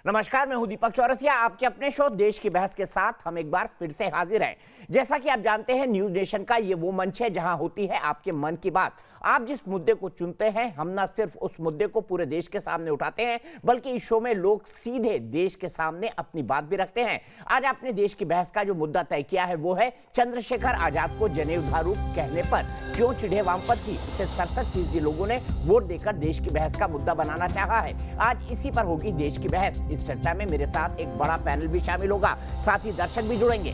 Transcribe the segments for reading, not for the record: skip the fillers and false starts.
नमस्कार, मैं हूं दीपक चौरसिया। आपके अपने शो देश की बहस के साथ हम एक बार फिर से हाजिर हैं। जैसा कि आप जानते हैं, न्यूज नेशन का ये वो मंच है जहां होती है आपके मन की बात। आप जिस मुद्दे को चुनते हैं, हम ना सिर्फ उस मुद्दे को पूरे देश के सामने उठाते हैं, बल्कि इस शो में लोग सीधे देश के सामने अपनी बात भी रखते हैं। आज आपने देश की बहस का जो मुद्दा तय किया है वो है चंद्रशेखर आजाद को जनेऊधारू कहने पर क्यों चिढ़े वामपंथी। इसे 67% लोगों ने वोट देकर देश की बहस का मुद्दा बनाना चाहा है। आज इसी पर होगी देश की बहस। इस चर्चा में मेरे साथ एक बड़ा पैनल भी शामिल होगा, साथ ही दर्शक भी जुड़ेंगे।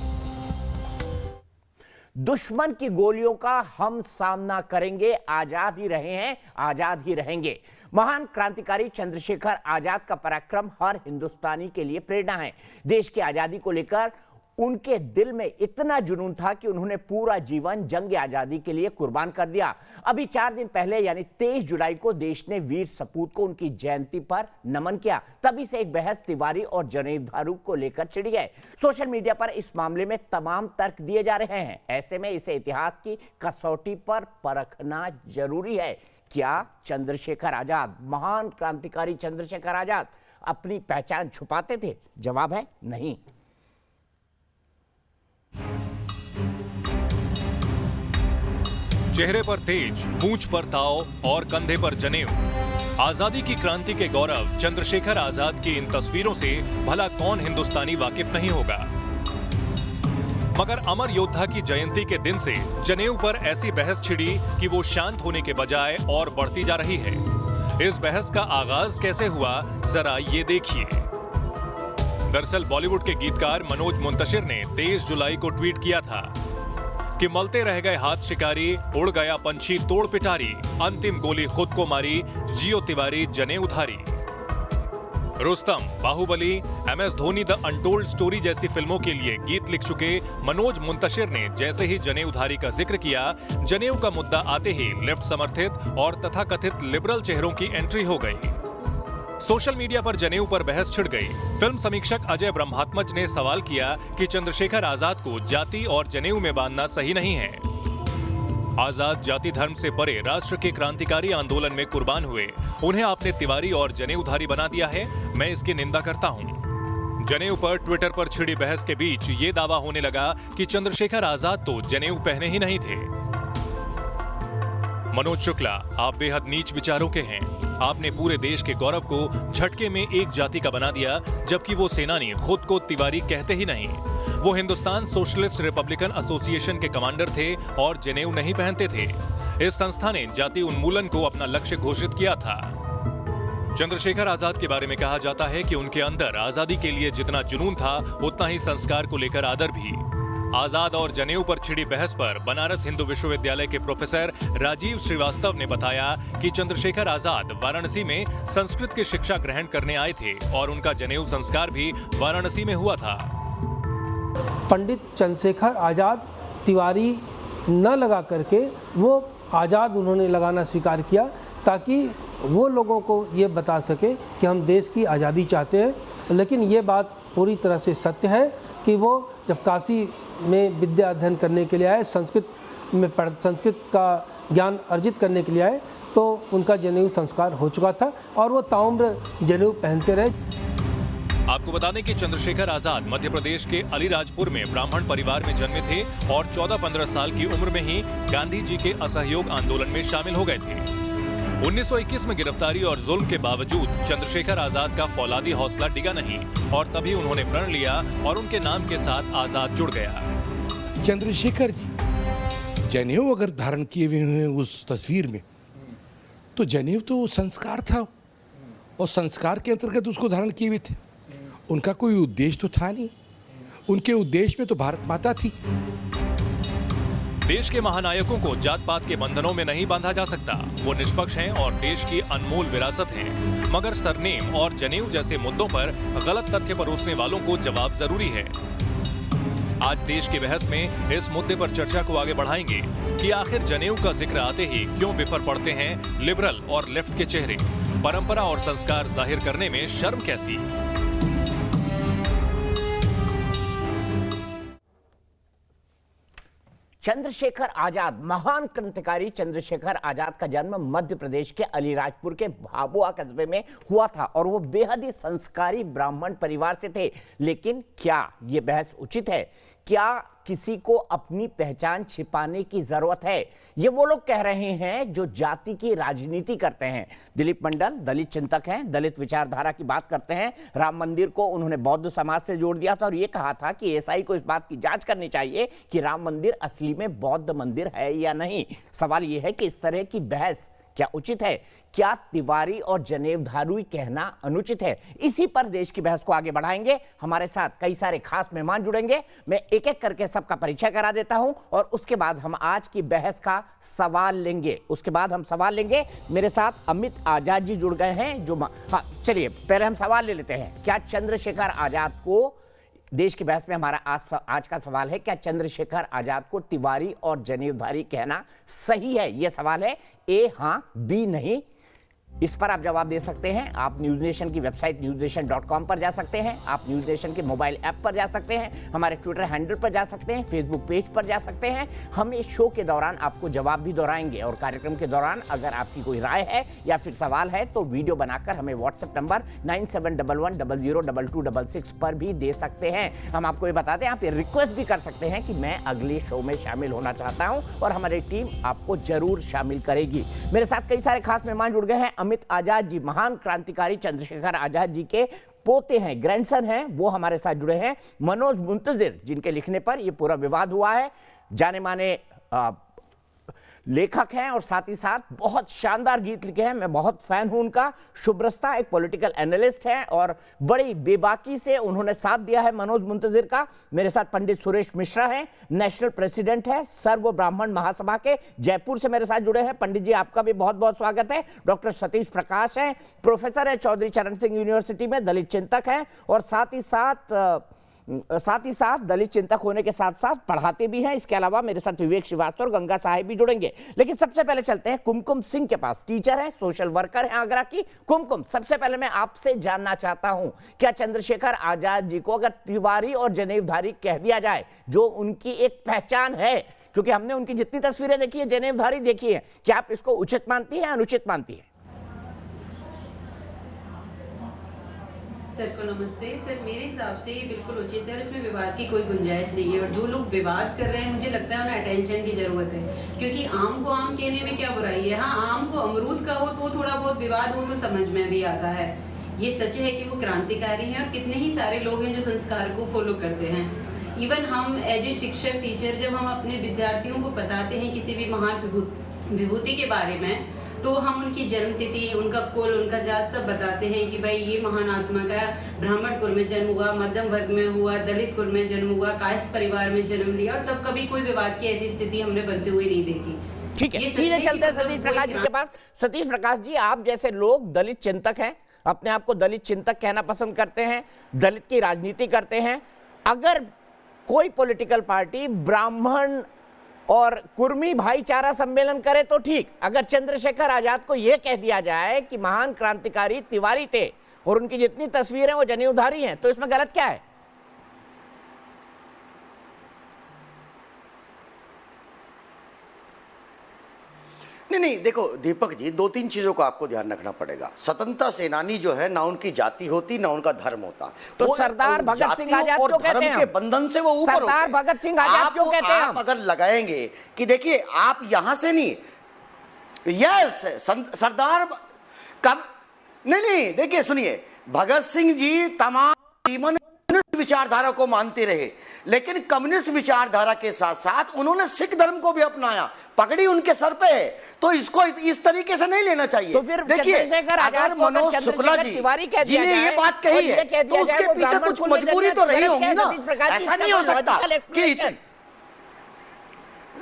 दुश्मन की गोलियों का हम सामना करेंगे, आजाद ही रहे हैं, आजाद ही रहेंगे। महान क्रांतिकारी चंद्रशेखर आजाद का पराक्रम हर हिंदुस्तानी के लिए प्रेरणा है। देश की आजादी को लेकर उनके दिल में इतना जुनून था कि उन्होंने पूरा जीवन जंग आजादी के लिए कुर्बान कर दिया। अभी 4 दिन पहले यानी 23 जुलाई को देश ने वीर सपूत को उनकी जयंती पर नमन किया। तभी से एक बहस तिवारी और जनेऊधारू को लेकर छिड़ी है। सोशल मीडिया पर इस मामले में तमाम तर्क दिए जा रहे हैं। ऐसे में इसे इतिहास की कसौटी पर परखना जरूरी है। क्या चंद्रशेखर आजाद, महान क्रांतिकारी चंद्रशेखर आजाद, अपनी पहचान छुपाते थे? जवाब है नहीं। चेहरे पर तेज, मूंछ पर ताव और कंधे पर जनेऊ। आजादी की क्रांति के गौरव चंद्रशेखर आजाद की इन तस्वीरों से भला कौन हिंदुस्तानी वाकिफ नहीं होगा। मगर अमर योद्धा की जयंती के दिन से जनेऊ पर ऐसी बहस छिड़ी कि वो शांत होने के बजाय और बढ़ती जा रही है। इस बहस का आगाज कैसे हुआ, जरा ये देखिए। दरअसल बॉलीवुड के गीतकार मनोज मुंतशिर ने 23 जुलाई को ट्वीट किया था कि मलते रह गए हाथ शिकारी, उड़ गया पंछी तोड़ पिटारी, अंतिम गोली खुद को मारी, जियो तिवारी जनेऊधारी। Rustom, Baahubali, MS Dhoni the untold story जैसी फिल्मों के लिए गीत लिख चुके मनोज मुंतशिर ने जैसे ही जनेऊधारी का जिक्र किया, जनेऊ का मुद्दा आते ही लेफ्ट समर्थित और तथाकथित लिबरल चेहरों की एंट्री हो गई। सोशल मीडिया पर जनेऊ पर बहस छिड़ गई। फिल्म समीक्षक अजय ब्रह्मात्मज ने सवाल किया कि चंद्रशेखर आजाद को जाति और जनेऊ में बांधना सही नहीं है। आजाद जाति धर्म से परे राष्ट्र के क्रांतिकारी आंदोलन में कुर्बान हुए। उन्हें आपने तिवारी और जनेऊधारी बना दिया है। मैं इसकी निंदा करता हूं। जनेऊ पर ट्विटर पर छिड़ी बहस के बीच ये दावा होने लगा कि चंद्रशेखर आजाद तो जनेऊ पहने ही नहीं थे। मनोज शुक्ला, आप बेहद नीच विचारों के हैं। आपने पूरे देश के गौरव को झटके में एक जाति का बना दिया, जबकि वो सेनानी खुद को तिवारी कहते ही नहीं। वो हिंदुस्तान सोशलिस्ट रिपब्लिकन एसोसिएशन के कमांडर थे और जनेऊ नहीं पहनते थे। इस संस्था ने जाति उन्मूलन को अपना लक्ष्य घोषित किया था। चंद्रशेखर आजाद के बारे में कहा जाता है कि उनके अंदर आजादी के लिए जितना जुनून था, उतना ही संस्कार को लेकर आदर भी। आजाद और जनेऊ पर छिड़ी बहस पर बनारस हिंदू विश्वविद्यालय के प्रोफेसर राजीव श्रीवास्तव ने बताया कि चंद्रशेखर आजाद वाराणसी में संस्कृत की शिक्षा ग्रहण करने आए थे और उनका जनेऊ संस्कार भी वाराणसी में हुआ था। पंडित चंद्रशेखर आजाद तिवारी न लगा करके वो आजाद उन्होंने लगाना स्वीकार किया, ताकि वो लोगों को ये बता सके कि हम देश की आज़ादी चाहते हैं। लेकिन ये बात पूरी तरह से सत्य है कि वो जब काशी में विद्या अध्ययन करने के लिए आए, संस्कृत का ज्ञान अर्जित करने के लिए आए, तो उनका जनेऊ संस्कार हो चुका था और वो ताउम्र जनेऊ पहनते रहे। आपको बता दें कि चंद्रशेखर आजाद मध्य प्रदेश के अलीराजपुर में ब्राह्मण परिवार में जन्मे थे और 14-15 साल की उम्र में ही गांधी जी के असहयोग आंदोलन में शामिल हो गए थे। 1921 में गिरफ्तारी और जुल्म के बावजूद चंद्रशेखर आजाद का फौलादी हौसला डिगा नहीं और तभी उन्होंने प्रण लिया और उनके नाम के साथ आजाद जुड़ गया। चंद्रशेखर जी जनेऊ अगर धारण किए हुए हैं उस तस्वीर में, तो जनेऊ तो संस्कार था और संस्कार के अंतर्गत उसको धारण किए हुए थे। उनका कोई उद्देश्य तो था नहीं। उनके उद्देश्य में तो भारत माता थी। देश के महानायकों को जात पात के बंधनों में नहीं बांधा जा सकता। वो निष्पक्ष हैं और देश की अनमोल विरासत हैं। मगर सरनेम और जनेऊ जैसे मुद्दों पर गलत तथ्य परोसने वालों को जवाब जरूरी है। आज देश की बहस में इस मुद्दे पर चर्चा को आगे बढ़ाएंगे कि आखिर जनेऊ का जिक्र आते ही क्यों बिफर पड़ते हैं लिबरल और लेफ्ट के चेहरे। परंपरा और संस्कार जाहिर करने में शर्म कैसी। चंद्रशेखर आजाद, महान क्रांतिकारी चंद्रशेखर आजाद का जन्म मध्य प्रदेश के अलीराजपुर के भाबुआ कस्बे में हुआ था और वो बेहद ही संस्कारी ब्राह्मण परिवार से थे। लेकिन क्या ये बहस उचित है? क्या किसी को अपनी पहचान छिपाने की जरूरत है? ये वो लोग कह रहे हैं जो जाति की राजनीति करते हैं। दिलीप मंडल दलित चिंतक हैं, दलित विचारधारा की बात करते हैं। राम मंदिर को उन्होंने बौद्ध समाज से जोड़ दिया था और ये कहा था कि एसआई को इस बात की जांच करनी चाहिए कि राम मंदिर असली में बौद्ध मंदिर है या नहीं। सवाल यह है कि इस तरह की बहस क्या उचित है? क्या तिवारी और जनेवधारी कहना अनुचित है? इसी पर देश की बहस को आगे बढ़ाएंगे। हमारे साथ कई सारे खास मेहमान जुड़ेंगे। मैं एक एक करके सबका परिचय करा देता हूं और उसके बाद हम आज की बहस का सवाल लेंगे। मेरे साथ अमित आजाद जी जुड़ गए हैं जो चलिए पहले हम सवाल ले लेते हैं। क्या चंद्रशेखर आजाद को, देश की बहस में हमारा आज का सवाल है, क्या चंद्रशेखर आजाद को तिवारी और जनेवधारी कहना सही है? यह सवाल है। ए हां, बी नहीं। इस पर आप जवाब दे सकते हैं। आप न्यूज नेशन की वेबसाइट newsnation.com पर जा सकते हैं, आप न्यूज नेशन के मोबाइल ऐप पर जा सकते हैं, हमारे ट्विटर हैंडल पर जा सकते हैं, फेसबुक पेज पर जा सकते हैं। हम इस शो के दौरान आपको जवाब भी दोहराएंगे और कार्यक्रम के दौरान अगर आपकी कोई राय है या फिर सवाल है तो वीडियो बनाकर हमें व्हाट्सएप नंबर 9711002266 पर भी दे सकते हैं। हम आपको ये बताते हैं, आप ये रिक्वेस्ट भी कर सकते हैं कि मैं अगले शो में शामिल होना चाहता हूं और हमारी टीम आपको जरूर शामिल करेगी। मेरे साथ कई सारे खास मेहमान जुड़ गए हैं। अमित आजाद जी महान क्रांतिकारी चंद्रशेखर आजाद जी के पोते हैं, ग्रैंडसन हैं, वो हमारे साथ जुड़े हैं। मनोज मुंतजिर, जिनके लिखने पर ये पूरा विवाद हुआ है, जाने माने लेखक हैं और साथ ही साथ बहुत शानदार गीत लिखे हैं, मैं बहुत फैन हूं उनका। शुभ्रस्ता एक पॉलिटिकल एनालिस्ट हैं और बड़ी बेबाकी से उन्होंने साथ दिया है मनोज मुंतजिर का। मेरे साथ पंडित सुरेश मिश्रा हैं, नेशनल प्रेसिडेंट है सर्व ब्राह्मण महासभा के, जयपुर से मेरे साथ जुड़े हैं। पंडित जी आपका भी बहुत बहुत स्वागत है। डॉक्टर सतीश प्रकाश हैं, प्रोफेसर है चौधरी चरण सिंह यूनिवर्सिटी में, दलित चिंतक हैं और साथ ही साथ दलित चिंतक होने के साथ साथ पढ़ाते भी हैं। इसके अलावा मेरे साथ विवेक श्रीवास्तव और गंगा साहेब भी जुड़ेंगे। लेकिन सबसे पहले चलते हैं कुमकुम सिंह के पास, टीचर है, सोशल वर्कर है आगरा की। कुमकुम, सबसे पहले मैं आपसे जानना चाहता हूं, क्या चंद्रशेखर आजाद जी को अगर तिवारी और जनेवधारी कह दिया जाए, जो उनकी एक पहचान है, क्योंकि हमने उनकी जितनी तस्वीरें देखी है, जनेवधारी देखी है, क्या आप इसको उचित मानती है, अनुचित मानती है? सर को नमस्ते। सर मेरे हिसाब से ये बिल्कुल उचित है और इसमें विवाद की कोई गुंजाइश नहीं है। और जो लोग विवाद कर रहे हैं, मुझे लगता है उन्हें अटेंशन की जरूरत है, क्योंकि आम को आम कहने में क्या बुराई है। हाँ, आम को अमरूद का हो तो थोड़ा बहुत विवाद हो तो समझ में भी आता है। ये सच है कि वो क्रांतिकारी हैं और कितने ही सारे लोग हैं जो संस्कार को फॉलो करते हैं। इवन हम एज ए शिक्षक टीचर जब हम अपने विद्यार्थियों को बताते हैं किसी भी महान विभूति के बारे में, तो हम उनकी जन्मतिथि, उनका कुल, उनका जात सब बताते हैं कि भाई ये महान आत्मा का ब्राह्मण कुल में जन्म हुआ, मध्यम वर्ग में हुआ, दलित कुल में जन्म हुआ, कायस्थ परिवार में जन्म लिया, और तब कभी कोई विवाद की ऐसी स्थिति हमने बनते हुए नहीं देखी। ठीक है, सीधे चलते हैं सतीश प्रकाश जी के पास। सतीश प्रकाश जी, आप जैसे लोग दलित चिंतक हैं, अपने आप को दलित चिंतक कहना पसंद करते हैं, दलित की राजनीति करते हैं, अगर कोई पॉलिटिकल पार्टी ब्राह्मण और कुर्मी भाईचारा सम्मेलन करे तो ठीक, अगर चंद्रशेखर आजाद को यह कह दिया जाए कि महान क्रांतिकारी तिवारी थे और उनकी जितनी तस्वीरें वो जनेऊधारी हैं, तो इसमें गलत क्या है? नहीं, देखो दीपक जी, दो तीन चीजों को आपको ध्यान रखना पड़ेगा। स्वतंत्रता सेनानी जो है, ना उनकी जाति होती ना उनका धर्म होता। तो सरदार भगत सिंह आजाद क्यों कहते हैं? के बंधन से वो ऊपर होते हैं। सरदार भगत सिंह आजाद क्यों कहते हैं? आप अगर लगाएंगे कि देखिए आप यहां से नहीं, यस सरदार कब नहीं, देखिए सुनिए, भगत सिंह जी तमाम जीवन विचारधारा को मानते रहे, लेकिन कम्युनिस्ट विचारधारा के साथ साथ उन्होंने सिख धर्म को भी अपनाया, पगड़ी उनके सर पे है, तो इसको इस तरीके से नहीं लेना चाहिए। तो फिर देखिए, अगर मनोज शुक्ला जी जिन्हें ये बात कही है, तो उसके पीछे कुछ मजबूरी तो रही होगी ना। ऐसा नहीं हो सकता कि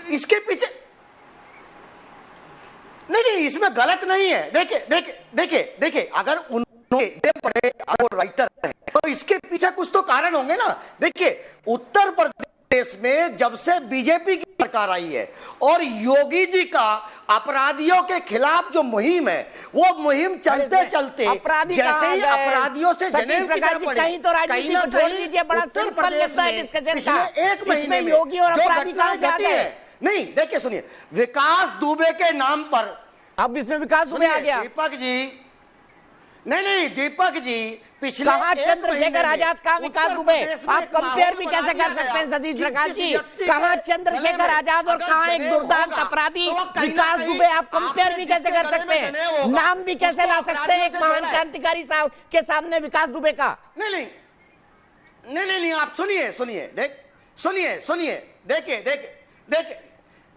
इसके पीछे नहीं, इसमें गलत नहीं है। देखिए अगर उन्होंने पढ़े, अगर राइटर है, तो इसके पीछे कुछ तो कारण होंगे ना। देखिए, उत्तर प्रदेश में जब से बीजेपी की सरकार आई है और योगी जी का अपराधियों के खिलाफ जो मुहिम है, वो मुहिम चलते चलते जैसे ही अपराधियों से जनेऊ की तरफ बढ़े, कहीं तो राजनीति को छोड़ दीजिए, बड़ा सिंपल मुद्दा है डिस्कशन का। एक महीने में योगी और जो अपराधी घटनाएं घटी है, नहीं, देखिए सुनिए, विकास दुबे के नाम पर अब इसमें विकास दुबे आ गया। दीपक जी, नहीं दीपक जी, पिछले कहां चंद्रशेखर आजाद, कहां विकास दुबे? आप कंपेयर भी कैसे कर सकते हैं सतीश प्रकाश जी? कहां चंद्रशेखर आजाद और कहां एक दुर्दांत अपराधी विकास दुबे? आप कंपेयर भी कैसे कर सकते हैं? नाम भी कैसे ला सकते हैं एक महान क्रांतिकारी साहब के सामने विकास दुबे का? नहीं, आप सुनिए, देखिए,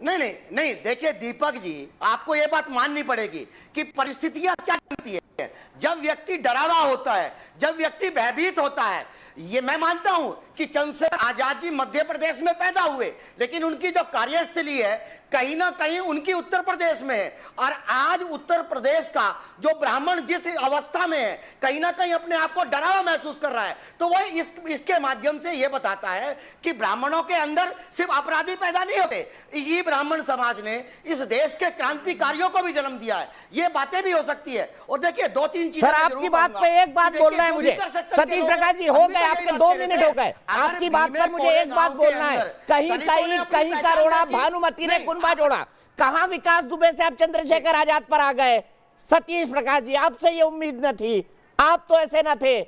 नहीं, देखिए दीपक जी, आपको यह बात माननी पड़ेगी कि परिस्थितियां क्या करती है। जब व्यक्ति डरावा होता है, जब व्यक्ति भयभीत होता है, ये मैं मानता हूं कि चंद्रशेखर आजाद जी मध्य प्रदेश में पैदा हुए, लेकिन उनकी जो कार्यस्थली है कहीं ना कहीं उनकी उत्तर प्रदेश में है। और आज उत्तर प्रदेश का जो ब्राह्मण जिस अवस्था में है, कहीं ना कहीं अपने आप को डरावा महसूस कर रहा है, तो वह इसके माध्यम से यह बताता है कि ब्राह्मणों के अंदर सिर्फ अपराधी पैदा नहीं होते, इसी ब्राह्मण समाज ने इस देश के क्रांतिकारियों को भी जन्म दिया है। ये बातें भी हो सकती है। और देखिए, 2-3 चीजें सर, आपकी बात पे एक बात बोलना है मुझे सतीश प्रकाश जी, हो गए आपके 2 मिनट हो गए। आपकी बात पर मुझे एक बात बोलना है, कहीं का रोड़ा भानुमती ने कुनबा जोड़ा। कहां विकास दुबे से आप चंद्रशेखर आजाद पर आ गए? सतीश प्रकाश जी, आपसे ये उम्मीद न थी, आप तो ऐसे न थे।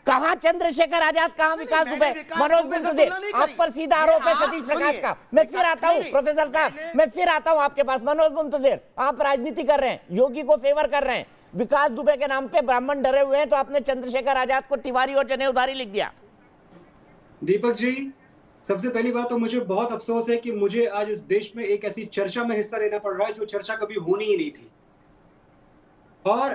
कहां चंद्रशेखर आजाद, कहां विकास दुबे? मनोज मुंतशिर, आप पर सीधा आरोप है सतीश प्रकाश का। मैं फिर आता हूं प्रोफेसर साहब, मैं फिर आता हूं आपके पास। मनोज मुंतशिर, आप राजनीति कर रहे हैं, योगी को फेवर कर रहे हैं, विकास दुबे के नाम पे ब्राह्मण डरे हुए हैं, तो आपने चंद्रशेखर आजाद को तिवारी और जनेऊधारी लिख दिया। दीपक जी, सबसे पहली बात तो मुझे बहुत अफसोस है कि मुझे आज इस देश में एक ऐसी चर्चा में हिस्सा लेना पड़ रहा है जो चर्चा कभी होनी ही नहीं थी। और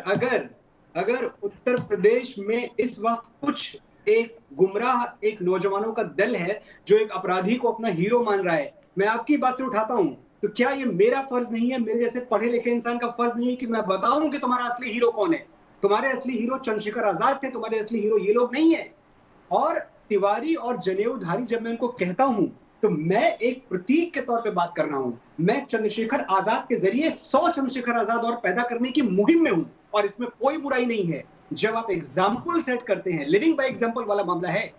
अगर उत्तर प्रदेश में इस वक्त कुछ एक गुमराह एक नौजवानों का दल है जो एक अपराधी को अपना हीरो मान रहा है, मैं आपकी बात से उठाता हूं, तो क्या ये मेरा फर्ज नहीं है, मेरे जैसे पढ़े लिखे इंसान का फर्ज नहीं है कि मैं बताऊं कि तुम्हारा असली हीरो कौन है? तुम्हारे असली हीरो चंद्रशेखर आजाद थे, तुम्हारे असली हीरो ये लोग नहीं है। और तिवारी और जनेऊधारी जब मैं उनको कहता हूं, तो मैं एक प्रतीक के तौर पे बात कर रहा हूं। मैं चंद्रशेखर आजाद के जरिए 100 चंद्रशेखर आजाद और पैदा करने की मुहिम में हूं, और इसमें कोई बुराई नहीं है। जब आप एग्जाम्पल सेट करते हैं, लिविंग बाय एग्जाम्पल वाला मामला है।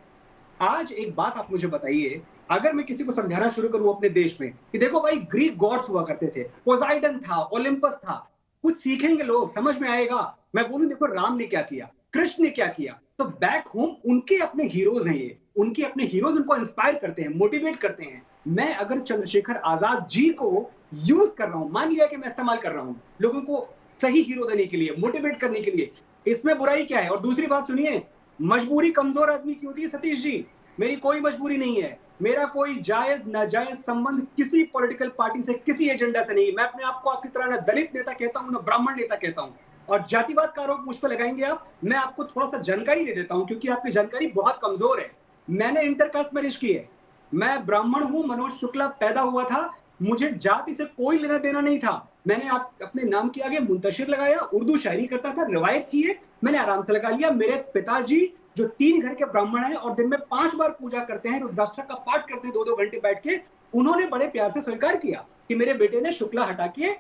आज एक बात आप मुझे बताइए, अगर मैं किसी को समझाना शुरू करूं अपने देश में कि देखो भाई, ग्रीक गॉड्स हुआ करते थे, पोसाइडन था, ओलंपस था, कुछ सीखेंगे लोग, समझ में आएगा। मैं बोलूं देखो राम ने क्या किया, कृष्ण ने क्या किया, तो बैक होम उनके अपने हीरोज हैं, ये उनके अपने हीरोज उनको इंस्पायर करते हैं, मोटिवेट करते हैं। मैं अगर चंद्रशेखर आजाद जी को यूज कर रहा हूं, मान लिया कि मैं इस्तेमाल कर रहा हूं लोगों को सही हीरो देने के लिए, मोटिवेट करने के लिए, इसमें बुराई क्या है? और दूसरी बात सुनिए, मजबूरी कमजोर आदमी की होती है सतीश जी। मेरी कोई मजबूरी नहीं है, मेरा कोई जायज नाजायज संबंध किसी पॉलिटिकल पार्टी से, किसी एजेंडा से नहीं। मैं अपने आप को आपकी तरह ना दलित नेता कहता हूं, ना ब्राह्मण नेता कहता हूं। और जातिवाद का आरोप मुझ पर लगाएंगे आप, मैं आपको थोड़ा सा जानकारी दे देता हूं, क्योंकि आपकी जानकारी बहुत कमजोर है। मैंने इंटरकास्ट मैरिज की है, मैं ब्राह्मण हूं, मनोज शुक्ला पैदा हुआ था, मुझे जाति से कोई लेना देना नहीं था। मैंने अपने नाम के आगे मुंतशिर लगाया, उर्दू शायरी करता था, रिवायत की है, मैंने आराम से लगा लिया। मेरे पिताजी जो 3 घर के ब्राह्मण हैं और दिन में 5 बार पूजा करते हैं, रुद्राष्टक का पाठ करते हैं 2-2 घंटे बैठ के, उन्होंने बड़े प्यार से स्वीकार किया कि मेरे बेटे ने शुक्ला हटा के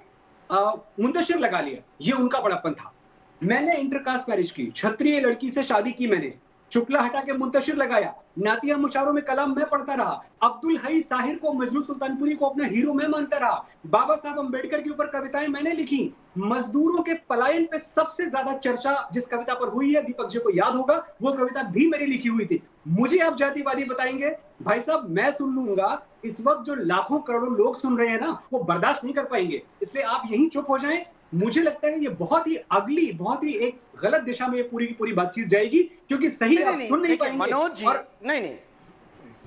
मुंतशिर लगा लिया। ये उनका बड़प्पन था। मैंने इंटरकास्ट मैरिज की, क्षत्रिय लड़की से शादी की, मैंने शुक्ला हटा के मुंतशिर लगाया। नातिया मुशारों में कलाम मैं पढ़ता रहा, अब्दुल हई साहिर को, मजनू सुल्तानपुरी को अपना हीरो मैं मानता रहा, बाबा साहब अंबेडकर के ऊपर कविताएं मैंने लिखी। मजदूरों के पलायन पे सबसे ज्यादा चर्चा जिस कविता पर हुई है, दीपक जी को याद होगा, वो कविता भी मेरी लिखी हुई थी। मुझे आप जातिवादी बताएंगे, भाई साहब मैं सुन लूंगा, इस वक्त जो लाखों करोड़ों लोग सुन रहे हैं ना, वो बर्दाश्त नहीं कर पाएंगे, इसलिए आप यहीं चुप हो जाएं। मुझे लगता है ये बहुत ही अगली, बहुत ही एक गलत दिशा में ये पूरी की पूरी बातचीत जाएगी, क्योंकि सही आप सुन नहीं पाएंगे। मनोज जी, नहीं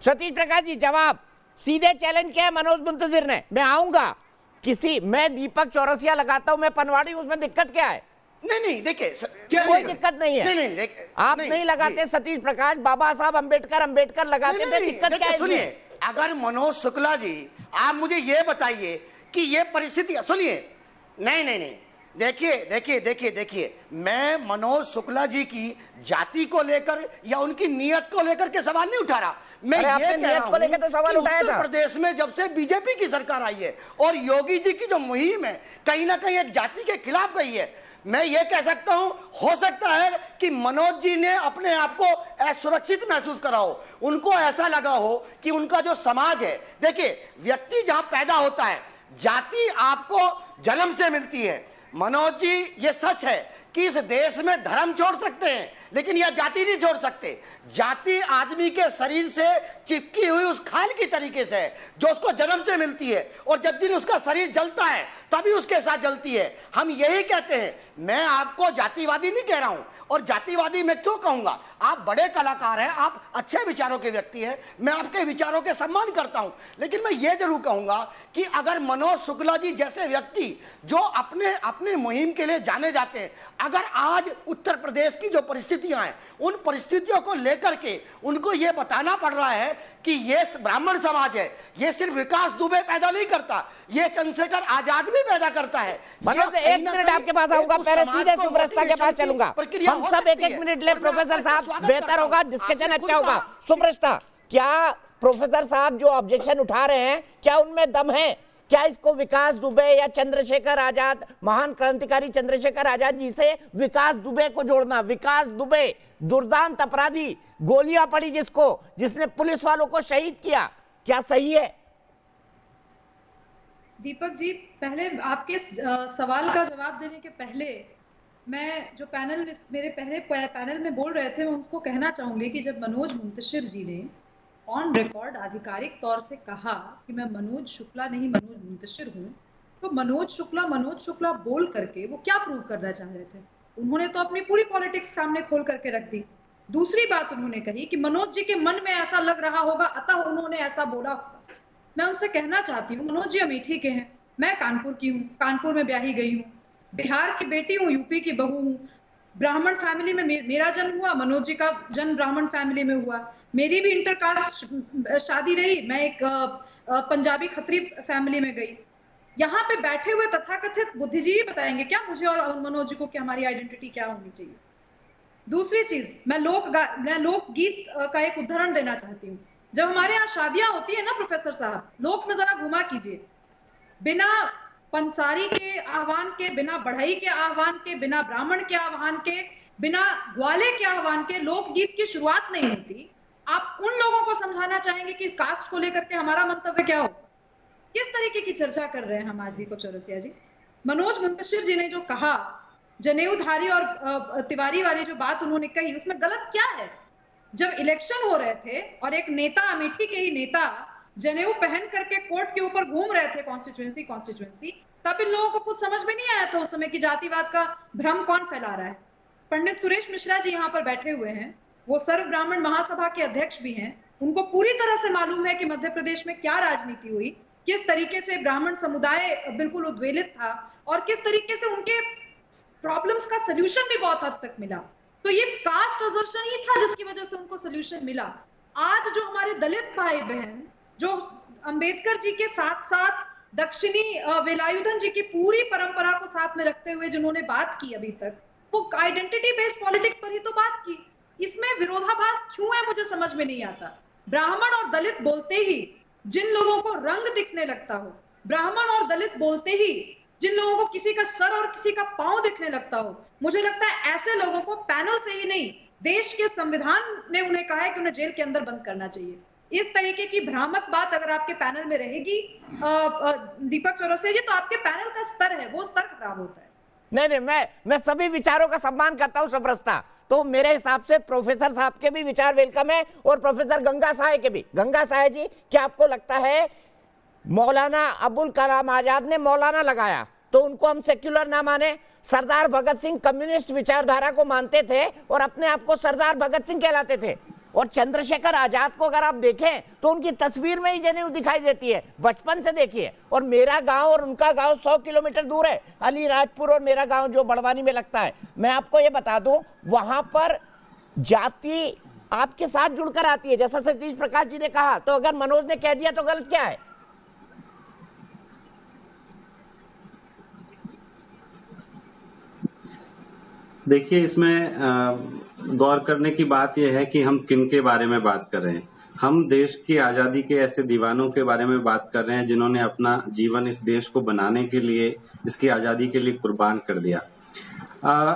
सतीश प्रकाश जी, जवाब सीधे चैलेंज किया है मनोज मुंतशिर ने। मैं आऊंगा किसी, मैं दीपक चौरसिया लगाता हूं, मैं पनवाड़ी, उसमें दिक्कत क्या है? नहीं देखिए, कोई दिक्कत नहीं है। नहीं, आप नहीं लगाते सतीश प्रकाश, बाबा साहब अंबेडकर लगाते थे, दिक्कत क्या है? सुनिए, अगर मनोज शुक्ला जी आप मुझे ये बताइए कि ये परिस्थिति, सुनिए, नहीं, देखिए, मैं मनोज शुक्ला जी की जाति को लेकर या उनकी नियत को लेकर के सवाल नहीं उठा रहा। मैं ये कह रहा हूं कि उत्तर प्रदेश में जब से बीजेपी की सरकार आई है और योगी जी की जो मुहिम है कहीं ना कहीं एक जाति के खिलाफ गई है, मैं ये कह सकता हूं, हो सकता है कि मनोज जी ने अपने आप को असुरक्षित महसूस करा हो, उनको ऐसा लगा हो कि उनका जो समाज है, देखिए व्यक्ति जहां पैदा होता है, जाति आपको जन्म से मिलती है। मनोज जी, ये सच है कि इस देश में धर्म छोड़ सकते हैं, लेकिन यह जाति नहीं छोड़ सकते। जाति आदमी के शरीर से चिपकी हुई उस खाल की तरीके से है जो उसको जन्म से मिलती है, और जब दिन उसका शरीर जलता है तभी उसके साथ जलती है। हम यही कहते हैं, मैं आपको जातिवादी नहीं कह रहा हूं, और जातिवादी मैं क्यों कहूंगा, आप बड़े कलाकार हैं, आप अच्छे विचारों के व्यक्ति हैं, मैं आपके विचारों के सम्मान करता हूं, लेकिन मैं ये जरूर कहूंगा कि अगर मनोज शुक्ला जी जैसे व्यक्ति जो अपने मुहिम के लिए जाने जाते हैं, अगर आज उत्तर प्रदेश की जो परिस्थितियां हैं, उन परिस्थितियों को लेकर के उनको ये बताना पड़ रहा है कि ये ब्राह्मण समाज है, ये सिर्फ विकास दुबे पैदा नहीं करता, ये चंद्रशेखर आजाद भी पैदा करता है। मनोज, एक मिनट आपके पास आऊंगा, पहले सीधे सुब्रता के पास चलूंगा। हम सब एक मिनट ले, प्रोफेसर साहब, बेहतर होगा, डिस्कशन अच्छा होगा। सुब्रता, क्या प्रोफेसर साहब जो ऑब्जेक्शन उठा रहे हैं, क्या उनमें दम है? क्या इसको विकास दुबे या चंद्रशेखर आजाद, महान क्रांतिकारी चंद्रशेखर आजाद जी से विकास दुबे को जोड़ना? विकास दुबे दुर्दांत अपराधी, गोलियां पड़ी जिसने पुलिस वालों को शहीद किया, क्या सही है? दीपक जी, पहले आपके सवाल का जवाब देने के पहले मैं जो मेरे पहले पैनल में बोल रहे थे, मैं उनको कहना चाहूंगी कि जब मनोज मुंतशिर जी ने ऑन रिकॉर्ड आधिकारिक तौर से कहा कि मैं मनोज शुक्ला नहीं मनोज मुंतशिर हूं, तो मनोज शुक्ला बोल करके वो क्या प्रूव करना चाह रहे थे? उन्होंने तो अपनी पूरी पॉलिटिक्स सामने खोल करके रख दी। दूसरी बात उन्होंने कही कि मनोज जी के मन में ऐसा लग रहा होगा, अतः उन्होंने ऐसा बोला। मैं उनसे कहना चाहती हूँ, मनोज जी अमेठी के हैं, मैं कानपुर की हूँ, कानपुर में ब्याही गई हूँ, बिहार की बेटी हूँ, यूपी की बहू हूँ, ब्राह्मण फैमिली में मेरा जन्म हुआ, मनोज जी का जन्म ब्राह्मण फैमिली में हुआ, मेरी भी इंटरकास्ट शादी रही, मैं एक पंजाबी खत्री फैमिली में गई। यहाँ पे बैठे हुए तथाकथित बुद्धिजीवी बताएंगे क्या मुझे और मनोज जी को कि हमारी आइडेंटिटी क्या होनी चाहिए? दूसरी चीज, मैं लोकगीत का एक उदाहरण देना चाहती हूँ। जब हमारे यहाँ शादियां होती है ना प्रोफेसर साहब, लोक में जरा घुमा कीजिए, बिना पंसारी के आह्वान के, बिना बढ़ई के आह्वान के, बिना ब्राह्मण के आह्वान के, बिना ग्वाले के आह्वान के लोकगीत की शुरुआत नहीं होती। आप उन लोगों को समझाना चाहेंगे कि कास्ट को लेकर के हमारा मंतव्य क्या हो? किस तरीके की चर्चा कर रहे हैं हम आज? दीपक चौरसिया जी, मनोज मुंतशिर जी ने जो कहा, जनेऊधारी और तिवारी वाली जो बात उन्होंने कही, उसमें गलत क्या है? जब इलेक्शन हो रहे थे और एक नेता, अमेठी के ही नेता, जनेऊ पहन करके कोर्ट के ऊपर घूम रहे थे कॉन्स्टिट्यूएंसी, तब इन लोगों को कुछ समझ में नहीं आया था उस समय कि जातिवाद का भ्रम कौन फैला रहा है। पंडित सुरेश मिश्रा जी यहाँ पर बैठे हुए हैं, वो सर्व ब्राह्मण महासभा के अध्यक्ष भी हैं, उनको पूरी तरह से मालूम है कि मध्य प्रदेश में क्या राजनीति हुई, किस तरीके से ब्राह्मण समुदाय बिल्कुल उद्वेलित था और किस तरीके से उनके प्रॉब्लम्स का सोल्यूशन भी बहुत हद तक मिला। तो ये कास्ट असर्शन ही था जिसकी वजह से उनको सोल्यूशन मिला। आज जो हमारे दलित भाई बहन, जो अंबेडकर जी के साथ साथ दक्षिणी वेलायुधन जी की पूरी परंपरा को साथ में रखते हुए जिन्होंने बात की अभी तक, वो आइडेंटिटी बेस्ड पॉलिटिक्स पर ही तो बात की। इसमें विरोधाभास क्यों है मुझे समझ में नहीं आता। ब्राह्मण और दलित बोलते ही जिन लोगों को रंग दिखने लगता हो, ब्राह्मण और दलित बोलते ही जिन लोगों को किसी का सर और किसी का पांव दिखने लगता हो, मुझे लगता है ऐसे लोगों को पैनल से ही नहीं, देश के संविधान ने उन्हें कहा है कि उन्हें जेल के अंदर बंद करना चाहिए। इस तरीके की भ्रामक बात अगर आपके पैनल में रहेगी दीपक चौरसिया जी, तो आपके पैनल का स्तर है वो स्तर खराब होता है। नहीं, मैं सभी विचारों का सम्मान करता हूं सुब्रता, तो मेरे हिसाब से प्रोफेसर साहब के भी विचार वेलकम है और प्रोफेसर गंगा साहे के भी। गंगा साहे जी, क्या आपको लगता है मौलाना अबुल कलाम आजाद ने मौलाना लगाया तो उनको हम सेक्युलर ना माने? सरदार भगत सिंह कम्युनिस्ट विचारधारा को मानते थे और अपने आप को सरदार भगत सिंह कहलाते थे। और चंद्रशेखर आजाद को अगर आप देखें तो उनकी तस्वीर में ही जनेऊ दिखाई देती है, बचपन से देखिए। और मेरा गांव और उनका गांव 100 किलोमीटर दूर है, अलीराजपुर, और मेरा गांव जो बड़वानी में लगता है। मैं आपको ये बता दूं, वहां पर जाति आपके साथ जुड़कर आती है, जैसा सतीश प्रकाश जी ने कहा। तो अगर मनोज ने कह दिया तो गलत क्या है? देखिए, इसमें गौर करने की बात यह है कि हम किन के बारे में बात कर रहे हैं। हम देश की आजादी के ऐसे दीवानों के बारे में बात कर रहे हैं जिन्होंने अपना जीवन इस देश को बनाने के लिए, इसकी आजादी के लिए कुर्बान कर दिया।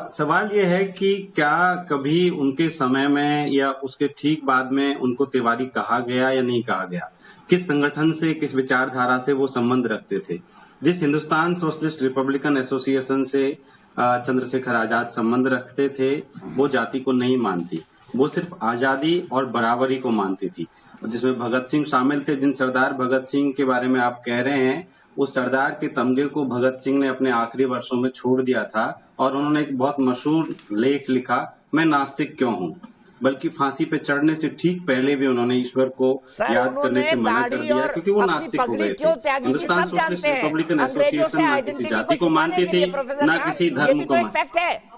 सवाल ये है कि क्या कभी उनके समय में या उसके ठीक बाद में उनको तिवारी कहा गया या नहीं कहा गया? किस संगठन से, किस विचारधारा से वो संबंध रखते थे? जिस हिंदुस्तान सोशलिस्ट रिपब्लिकन एसोसिएशन से चंद्रशेखर आजाद संबंध रखते थे, वो जाति को नहीं मानती, वो सिर्फ आजादी और बराबरी को मानती थी, जिसमें भगत सिंह शामिल थे। जिन सरदार भगत सिंह के बारे में आप कह रहे हैं, उस सरदार के तमगे को भगत सिंह ने अपने आखिरी वर्षों में छोड़ दिया था और उन्होंने एक बहुत मशहूर लेख लिखा, मैं नास्तिक क्यों हूँ। बल्कि फांसी पे चढ़ने से ठीक पहले भी उन्होंने ईश्वर को याद करने से मना कर दिया, क्योंकि वो नास्तिक हो गए थे। हिंदुस्तान सोशलिस्ट रिपब्लिकन एसोसिएशन ना किसी जाति को मानती थी, ना किसी धर्म को मानती।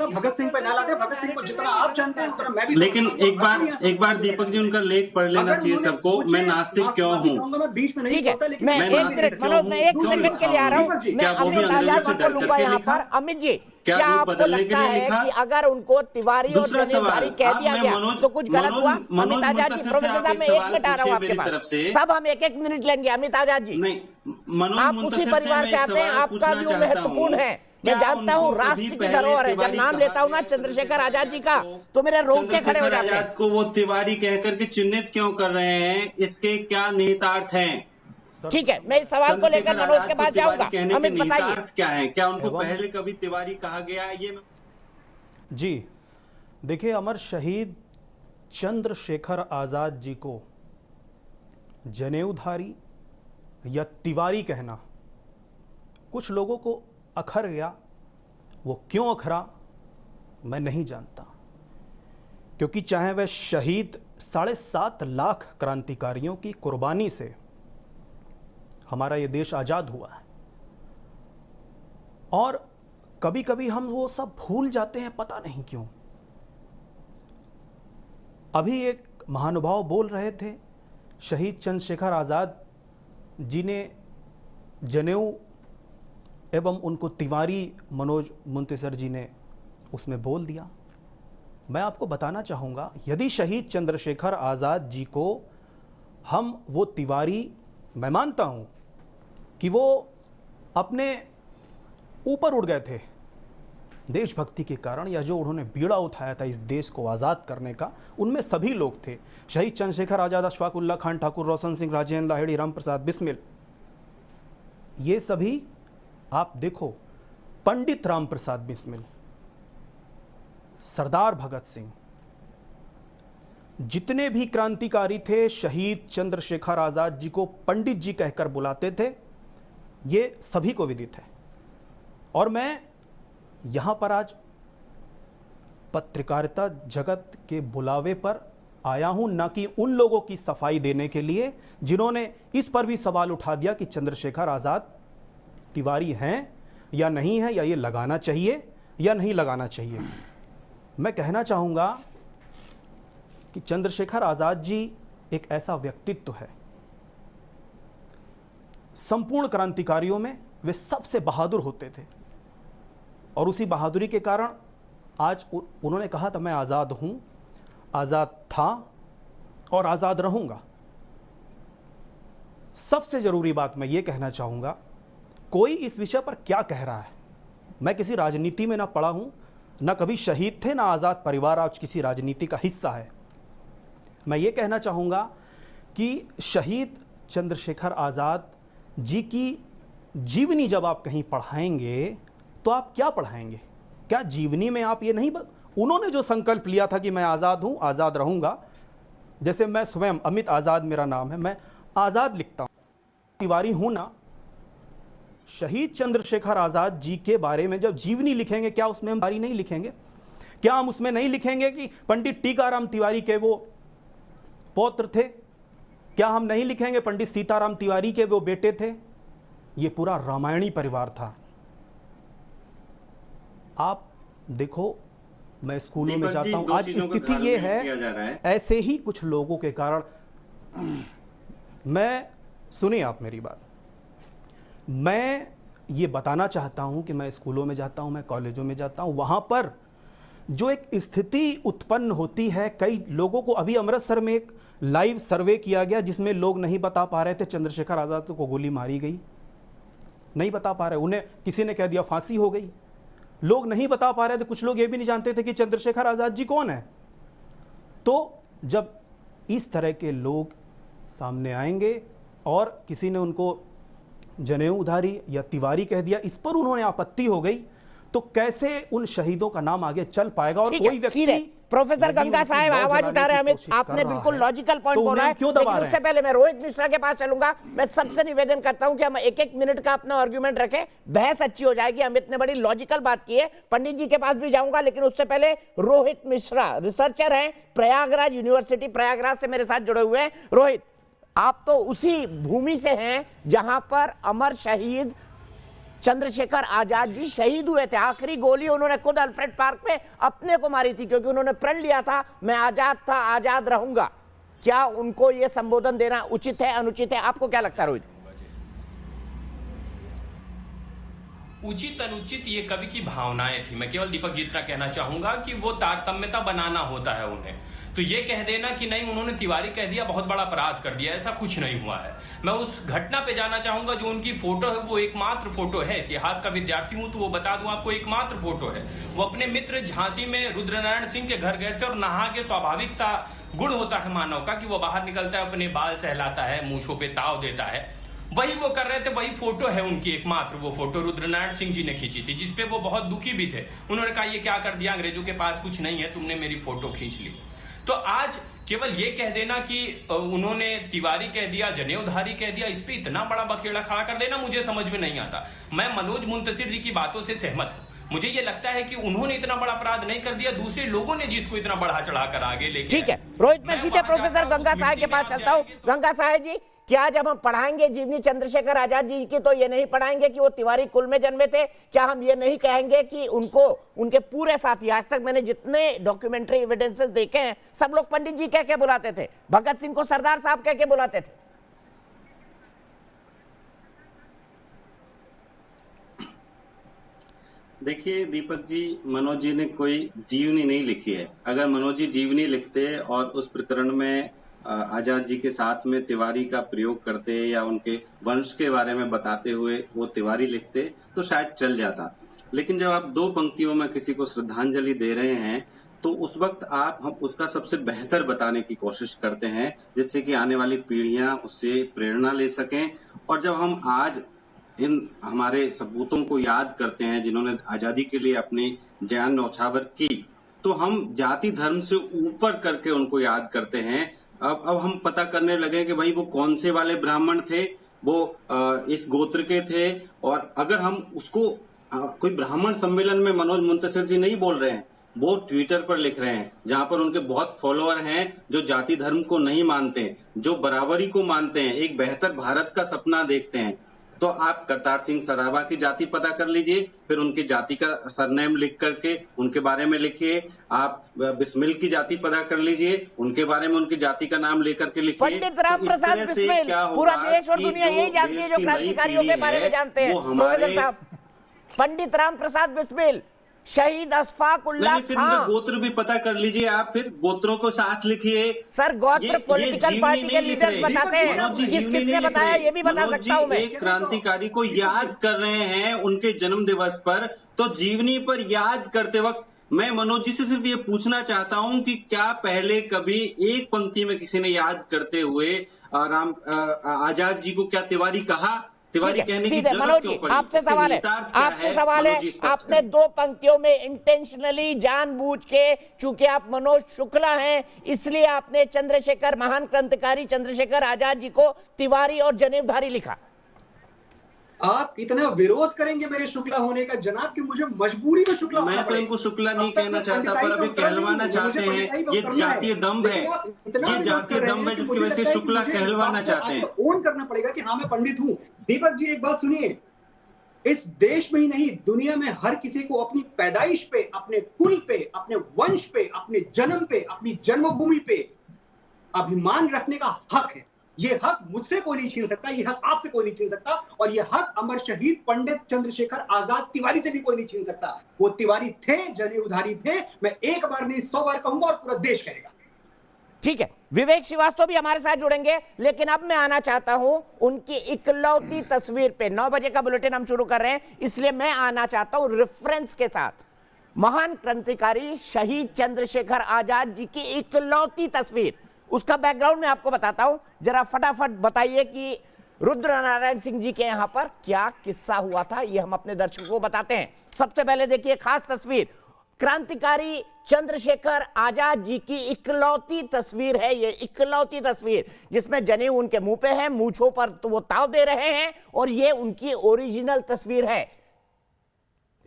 भगत सिंह पे ना लाते, भगत सिंह को जितना आप जानते हैं उतना मैं भी। लेकिन एक बार दीपक जी उनका लेख पढ़ लेना चाहिए सबको, मैं नास्तिक क्यों हूँ। ठीक है, मैं एक मिनट मनोज, मैं एक सेकंड के लिए आ रहा हूँ। मैं अमित आजाद जी को लूंगा यहाँ पर। अमित जी, क्या आपको लगता है कि अगर उनको तिवारी और जनेऊधारी कह दिया गया तो कुछ गलत हुआ? अमित आजाद जी, प्रोफेसर साहब, मैं 1 मिनट आ रहा हूँ आपके पास। सब हम 1-1 मिनट लेंगे। अमित आजाद जी, आप उसी परिवार से आते हैं, आपका व्यू महत्वपूर्ण है। मैं जानता हूँ राष्ट्र की धरोहर है। जब नाम लेता हूँ ना चंद्रशेखर आजाद जी का, तो मेरे रोंगटे खड़े हो जाते हैं। को वो तिवारी कहकर के चिन्हित क्यों कर रहे हैं, इसके क्या निहितार्थ हैं? ठीक है, मैं इस सवाल को लेकर मनोज के पास जाऊंगा। अमित बताइए क्या है, क्या उनको पहले कभी तिवारी कहा गया? ये जी देखिए, अमर शहीद चंद्रशेखर आजाद जी को जनेऊधारी या तिवारी कहना कुछ लोगों को अखर गया। वो क्यों अखरा मैं नहीं जानता, क्योंकि चाहे वह शहीद 7.5 लाख क्रांतिकारियों की कुर्बानी से हमारा ये देश आजाद हुआ है, और कभी कभी हम वो सब भूल जाते हैं, पता नहीं क्यों। अभी एक महानुभाव बोल रहे थे, शहीद चंद्रशेखर आजाद जी ने जनेऊ एवं उनको तिवारी मनोज मुंतशिर जी ने उसमें बोल दिया। मैं आपको बताना चाहूँगा, यदि शहीद चंद्रशेखर आज़ाद जी को हम वो तिवारी, मैं मानता हूँ कि वो अपने ऊपर उड़ गए थे देशभक्ति के कारण, या जो उन्होंने बीड़ा उठाया था इस देश को आज़ाद करने का, उनमें सभी लोग थे। शहीद चंद्रशेखर आज़ाद, अशफाक उल्लाह खान ठाकुर, रोशन सिंह, राजेंद्र लाहिड़ी, राम प्रसाद बिस्मिल, ये सभी आप देखो, पंडित राम प्रसाद बिस्मिल, सरदार भगत सिंह, जितने भी क्रांतिकारी थे, शहीद चंद्रशेखर आज़ाद जी को पंडित जी कहकर बुलाते थे, ये सभी को विदित है। और मैं यहाँ पर आज पत्रकारिता जगत के बुलावे पर आया हूँ, ना कि उन लोगों की सफाई देने के लिए जिन्होंने इस पर भी सवाल उठा दिया कि चंद्रशेखर आज़ाद तिवारी हैं या नहीं है, या ये लगाना चाहिए या नहीं लगाना चाहिए। मैं कहना चाहूँगा कि चंद्रशेखर आज़ाद जी एक ऐसा व्यक्तित्व है, संपूर्ण क्रांतिकारियों में वे सबसे बहादुर होते थे, और उसी बहादुरी के कारण आज उन्होंने कहा था, मैं आज़ाद हूँ, आज़ाद था और आज़ाद रहूँगा। सबसे ज़रूरी बात मैं ये कहना चाहूँगा, कोई इस विषय पर क्या कह रहा है, मैं किसी राजनीति में ना पड़ा हूँ, ना कभी शहीद थे, ना आज़ाद परिवार आज किसी राजनीति का हिस्सा है। मैं ये कहना चाहूँगा कि शहीद चंद्रशेखर आज़ाद जी की जीवनी जब आप कहीं पढ़ाएंगे तो आप क्या पढ़ाएंगे? क्या जीवनी में आप ये नहीं उन्होंने जो संकल्प लिया था कि मैं आज़ाद हूँ, आज़ाद रहूँगा, जैसे मैं स्वयं अमित आज़ाद मेरा नाम है, मैं आज़ाद लिखता हूँ, तिवारी हूँ ना। शहीद चंद्रशेखर आज़ाद जी के बारे में जब जीवनी लिखेंगे, क्या उसमें हम तिवारी नहीं लिखेंगे? क्या हम उसमें नहीं लिखेंगे कि पंडित टीकाराम तिवारी के वो पौत्र थे? क्या हम नहीं लिखेंगे पंडित सीताराम तिवारी के वो बेटे थे? ये पूरा रामायणी परिवार था। आप देखो, मैं स्कूलों में जाता हूं, आज स्थिति ये है, ऐसे ही कुछ लोगों के कारण। मैं सुनिए आप मेरी बात, मैं ये बताना चाहता हूं कि मैं स्कूलों में जाता हूं, मैं कॉलेजों में जाता हूं, वहां पर जो एक स्थिति उत्पन्न होती है कई लोगों को। अभी अमृतसर में एक लाइव सर्वे किया गया जिसमें लोग नहीं बता पा रहे थे चंद्रशेखर आज़ाद को गोली मारी गई, नहीं बता पा रहे, उन्हें किसी ने कह दिया फांसी हो गई। लोग नहीं बता पा रहे थे, कुछ लोग ये भी नहीं जानते थे कि चंद्रशेखर आज़ाद जी कौन है। तो जब इस तरह के लोग सामने आएंगे और किसी ने उनको जनेऊ उधारी या तिवारी कह दिया, इस पर उन्होंने आपत्ति हो गई, तो कैसे उन शहीदों का नाम आगे चल पाएगा। और कोई व्यक्ति, प्रोफेसर गंगा साहब आवाज उठा रहे हैं, अमित आपने बिल्कुल लॉजिकल पॉइंट बोला है, लेकिन उससे पहले मैं रोहित मिश्रा के पास चलूंगा। मैं सबसे निवेदन करता हूं कि हम एक एक मिनट का अपना आर्गुमेंट रखें, बहस अच्छी हो जाएगी। अमित ने बड़ी लॉजिकल बात की है, पंडित जी के पास भी जाऊंगा, लेकिन उससे पहले रोहित मिश्रा रिसर्चर हैं, प्रयागराज यूनिवर्सिटी प्रयागराज से मेरे साथ जुड़े हुए हैं। रोहित, आप तो उसी भूमि से हैं जहां पर अमर शहीद चंद्रशेखर आजाद जी शहीद हुए थे। आखिरी गोली उन्होंने खुद अल्फ्रेड पार्क में अपने को मारी थी, क्योंकि उन्होंने प्रण लिया था मैं आजाद था, आजाद रहूंगा। क्या उनको यह संबोधन देना उचित है, अनुचित है? आपको क्या लगता है रोहित? उचित अनुचित ये कवि की भावनाएं थी। मैं केवल दीपक जी इतना कहना चाहूंगा कि वो तारतम्यता बनाना होता है उन्हें। तो ये कह देना कि नहीं उन्होंने तिवारी कह दिया बहुत बड़ा अपराध कर दिया, ऐसा कुछ नहीं हुआ है। मैं उस घटना पे जाना चाहूंगा जो उनकी फोटो है, वो एकमात्र फोटो है। इतिहास का विद्यार्थी हूं तो वो बता दूं आपको, एकमात्र फोटो है। वो अपने मित्र झांसी में रुद्रनारायण सिंह के घर गए थे और नहा के, स्वाभाविक सा गुण होता है मानव का कि वो बाहर निकलता है, अपने बाल सहलाता है, मूंछों पे ताव देता है, वही वो कर रहे थे। वही फोटो है उनकी एकमात्र, वो फोटो रुद्रनारायण सिंह जी ने खींची थी, जिसपे वो बहुत दुखी भी थे। उन्होंने कहा ये क्या कर दिया, अंग्रेजों के पास कुछ नहीं है, तुमने मेरी फोटो खींच ली। तो आज केवल ये कह देना कि उन्होंने तिवारी कह दिया, जनेऊधारी कह दिया, इस पे इतना बड़ा बखेड़ा खड़ा कर देना मुझे समझ में नहीं आता। मैं मनोज मुंतशिर जी की बातों से सहमत हूं। मुझे ये लगता है कि उन्होंने इतना बड़ा अपराध नहीं कर दिया, दूसरे लोगों ने जिसको इतना बढ़ा चढ़ाकर आगे लेके। ठीक है रोहित, मैं सीधे प्रोफेसर गंगा साहब के पास चलता हूं। गंगा साहब जी, क्या जब हम पढ़ाएंगे जीवनी चंद्रशेखर आजाद जी की तो ये नहीं पढ़ाएंगे कि वो तिवारी कुल में जन्मे थे? क्या हम ये नहीं कहेंगे कि उनको उनके पूरे साथी, आज तक मैंने जितने डॉक्यूमेंट्री एविडेंसेस देखे हैं, सब लोग पंडित जी कह के बुलाते थे, भगत सिंह को सरदार साहब कह के बुलाते थे? देखिए दीपक जी, मनोज जी ने कोई जीवनी नहीं लिखी है। अगर मनोज जी जीवनी लिखते और उस प्रकरण में आजाद जी के साथ में तिवारी का प्रयोग करते या उनके वंश के बारे में बताते हुए वो तिवारी लिखते तो शायद चल जाता। लेकिन जब आप दो पंक्तियों में किसी को श्रद्धांजलि दे रहे हैं तो उस वक्त हम उसका सबसे बेहतर बताने की कोशिश करते हैं, जिससे कि आने वाली पीढ़ियां उससे प्रेरणा ले सकें। और जब हम आज इन हमारे सपूतों को याद करते हैं जिन्होंने आजादी के लिए अपनी जान न्यौछावर की, तो हम जाति धर्म से ऊपर करके उनको याद करते हैं। अब हम पता करने लगे कि भाई वो कौन से वाले ब्राह्मण थे, वो इस गोत्र के थे। और अगर हम उसको कोई ब्राह्मण सम्मेलन में मनोज मुंतशिर जी नहीं बोल रहे हैं, वो ट्विटर पर लिख रहे हैं, जहां पर उनके बहुत फॉलोअर हैं जो जाति धर्म को नहीं मानते, जो बराबरी को मानते हैं, एक बेहतर भारत का सपना देखते हैं। तो आप करतार सिंह सराभा की जाति पता कर लीजिए, फिर उनकी जाति का सरनेम लिख करके उनके बारे में लिखिए। आप बिस्मिल की जाति पता कर लीजिए, उनके बारे में उनकी जाति का नाम लेकर के लिखिए। पंडित राम प्रसाद बिस्मिल, पूरा देश और दुनिया यही जानती है, जो क्रांतिकारियों के बारे में जानते हैं। प्रोफेसर साहब, पंडित राम प्रसाद बिस्मिल, शहीद अशफाक उल्लाह खां, गोत्र भी पता कर लीजिए आप, फिर गोत्रों को साथ लिखिए। सर गोत्र पॉलिटिकल पार्टी के लीडर्स बताते हैं, किसने बताया ये भी बता सकता हूं मैं। एक क्रांतिकारी को याद कर रहे हैं उनके जन्म दिवस पर, तो जीवनी पर याद करते वक्त मैं मनोज जी से सिर्फ ये पूछना चाहता हूं कि क्या पहले कभी एक पंक्ति में किसी ने याद करते हुए आजाद जी को क्या तिवारी कहा? तिवारी कहने की मनोज जी, आपसे सवाल है, आपने दो पंक्तियों में इंटेंशनली जानबूझ के, चूंकि आप मनोज शुक्ला हैं, इसलिए आपने चंद्रशेखर, महान क्रांतिकारी चंद्रशेखर आजाद जी को तिवारी और जनेऊधारी लिखा। आप इतना विरोध करेंगे मेरे शुक्ला होने का जनाब कि मुझे मजबूरी में शुक्ला होना मैं तो इनको शुक्ला नहीं कहना चाहता, पर अभी कहलवाना चाहते हैं। ये जातीय दम्भ है, ये जातीय दम्भ है जिसकी वजह से शुक्ला कहलवाना चाहते हैं। ओन करना पड़ेगा कि हाँ मैं पंडित हूँ। दीपक जी एक बात सुनिए, इस देश में ही नहीं दुनिया में हर किसी को अपनी पैदाइश पे, अपने कुल पे, अपने वंश पे, अपने जन्म पे, अपनी जन्मभूमि पे अभिमान रखने का हक है। ये हक मुझसे कोई नहीं छीन सकता, ये हक आपसे कोई नहीं छीन सकता, और ये हक अमर शहीद पंडित चंद्रशेखर आजाद तिवारी से भी कोई नहीं छीन सकता। वो तिवारी थे, जनेऊधारी थे, मैं एक बार नहीं 100 बार कहूंगा और पूरा देश कहेगा। ठीक है, विवेक श्रीवास्तव भी हमारे साथ जुड़ेंगे, लेकिन अब मैं आना चाहता हूं उनकी इकलौती तस्वीर पे। 9 बजे का बुलेटिन हम शुरू कर रहे हैं, इसलिए मैं आना चाहता हूं रेफरेंस के साथ महान क्रांतिकारी शहीद चंद्रशेखर आजाद जी की इकलौती तस्वीर। उसका बैकग्राउंड मैं आपको बताता हूं, जरा फटाफट बताइए कि रुद्रनारायण सिंह जी के यहां पर क्या किस्सा हुआ था, यह हम अपने दर्शकों को बताते हैं। सबसे पहले देखिए खास तस्वीर, क्रांतिकारी चंद्रशेखर आजाद जी की इकलौती तस्वीर है ये, इकलौती तस्वीर जिसमें जनेऊ उनके मुंह पे है, मूंछों पर तो वो ताव दे रहे हैं, और ये उनकी ओरिजिनल तस्वीर है।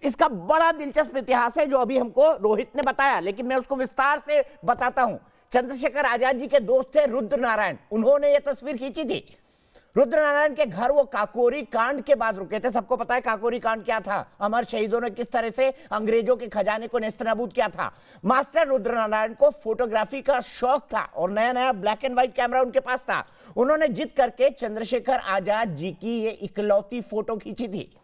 इसका बड़ा दिलचस्प इतिहास है जो अभी हमको रोहित ने बताया, लेकिन मैं उसको विस्तार से बताता हूं। चंद्रशेखर आजाद जी के दोस्त थे रुद्रनारायण, उन्होंने ये तस्वीर खींची थी। रुद्रनारायण के घर वो काकोरी कांड के बाद रुके थे। सबको पता है काकोरी कांड क्या था, अमर शहीदों ने किस तरह से अंग्रेजों के खजाने को नेस्तनाबूद किया था। मास्टर रुद्रनारायण को फोटोग्राफी का शौक था और नया नया ब्लैक एंड व्हाइट कैमरा उनके पास था। उन्होंने जिद करके चंद्रशेखर आजाद जी की ये इकलौती फोटो खींची थी।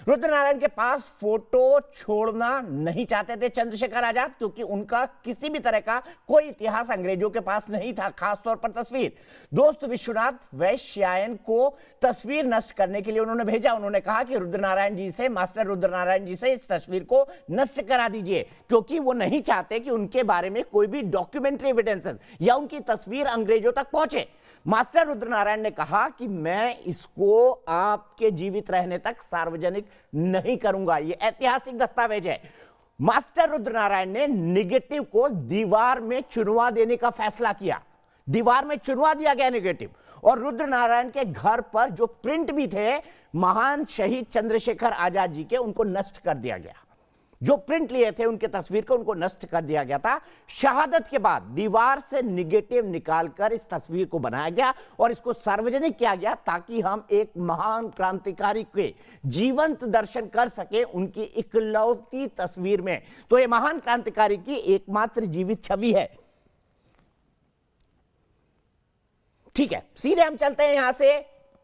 रुद्रनारायण के पास फोटो छोड़ना नहीं चाहते थे चंद्रशेखर आजाद, क्योंकि उनका किसी भी तरह का कोई इतिहास अंग्रेजों के पास नहीं था, खासतौर पर तस्वीर। दोस्त विश्वनाथ वैश्यायन को तस्वीर नष्ट करने के लिए उन्होंने भेजा। उन्होंने कहा कि रुद्रनारायण जी से, मास्टर रुद्रनारायण जी से इस तस्वीर को नष्ट करा दीजिए, क्योंकि वो नहीं चाहते कि उनके बारे में कोई भी डॉक्यूमेंट्री एविडेंसेस या उनकी तस्वीर अंग्रेजों तक पहुंचे। मास्टर रुद्रनारायण ने कहा कि मैं इसको आपके जीवित रहने तक सार्वजनिक नहीं करूंगा, ये ऐतिहासिक दस्तावेज है। मास्टर रुद्रनारायण ने निगेटिव को दीवार में चुनवा देने का फैसला किया। दीवार में चुनवा दिया गया निगेटिव, और रुद्रनारायण के घर पर जो प्रिंट भी थे महान शहीद चंद्रशेखर आजाद जी के, उनको नष्ट कर दिया गया। जो प्रिंट लिए थे उनके तस्वीर को, उनको नष्ट कर दिया गया था। शहादत के बाद दीवार से निगेटिव निकालकर इस तस्वीर को बनाया गया और इसको सार्वजनिक किया गया, ताकि हम एक महान क्रांतिकारी के जीवंत दर्शन कर सके उनकी इकलौती तस्वीर में। तो ये महान क्रांतिकारी की एकमात्र जीवित छवि है। ठीक है, सीधे हम चलते हैं यहां से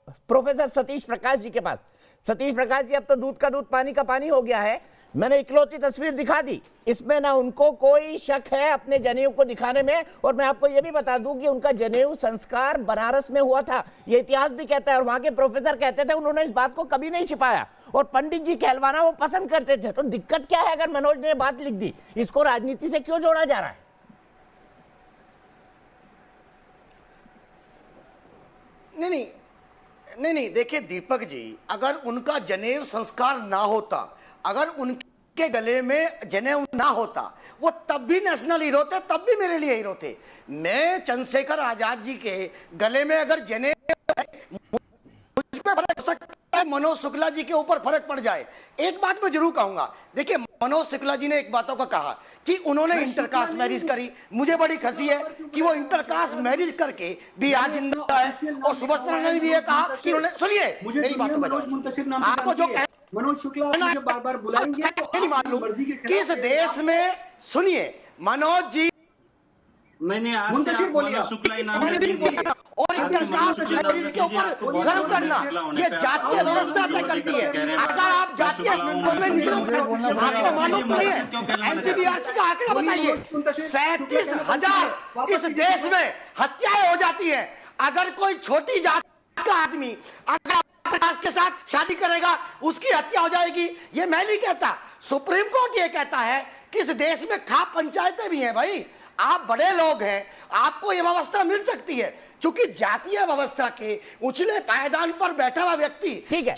प्रोफेसर सतीश प्रकाश जी के पास। सतीश प्रकाश जी, अब तो दूध का दूध पानी का पानी हो गया है। मैंने इकलौती तस्वीर दिखा दी, इसमें ना उनको कोई शक है अपने जनेऊ को दिखाने में, और मैं आपको यह भी बता दूं कि उनका जनेऊ संस्कार बनारस में हुआ था, यह इतिहास भी कहता है, और वहां के प्रोफेसर कहते थे, उन्होंने इस बात को कभी नहीं छिपाया, और पंडित जी कहलवाना वो पसंद करते थे। तो दिक्कत क्या है अगर मनोज ने बात लिख दी, इसको राजनीति से क्यों जोड़ा जा रहा है? नहीं, देखिए दीपक जी, अगर उनका जनेऊ संस्कार ना होता, अगर उनके गले में जनेऊ ना होता, वो तब भी नेशनल हीरो थे, तब भी मेरे लिए हीरो थे। मैं चंद्रशेखर आजाद जी के गले में अगर जनेऊ है, मुझ पे फर्क हो सकता है, मनोज शुक्ला जी के ऊपर फर्क पड़ जाए। एक बात मैं जरूर कहूंगा, देखिए मनोज शुक्ला जी ने एक बातों का कहा कि उन्होंने इंटरकास्ट मैरिज करी। मुझे बड़ी खुशी है कि वो इंटरकास्ट मैरिज करके भी आज जिंदा है, और सुभद्रा ने भी ये कहा कि उन्होंने, सुनिए मेरी बातों का, आपको जो मनोज शुक्ला मुझे बार-बार बुलाएंगे तो नहीं मालूम किस देश में, सुनिए मनोज जी, मैंने मुंतशिर बोलिए, और इंटरकास्ट मैरिज के ऊपर गर्व करना, ये जातीय व्यवस्था तय करती है। अगर आप जातीय आपको मालूम नहीं है, एनसीबीआरसी का आंकड़ा बताइए, 37,000 इस देश में हत्याएं हो जाती है। अगर कोई छोटी जाति का आदमी अगर के साथ शादी करेगा, उसकी हत्या हो जाएगी। ये मैं नहीं कहता, सुप्रीम कोर्ट ये कहता है कि इस देश में खाप पंचायतें भी हैं। भाई आप बड़े लोग हैं, आपको ये व्यवस्था मिल सकती है, क्योंकि जातीय व्यवस्था के उछले पायदान पर बैठा हुआ व्यक्ति, ठीक है,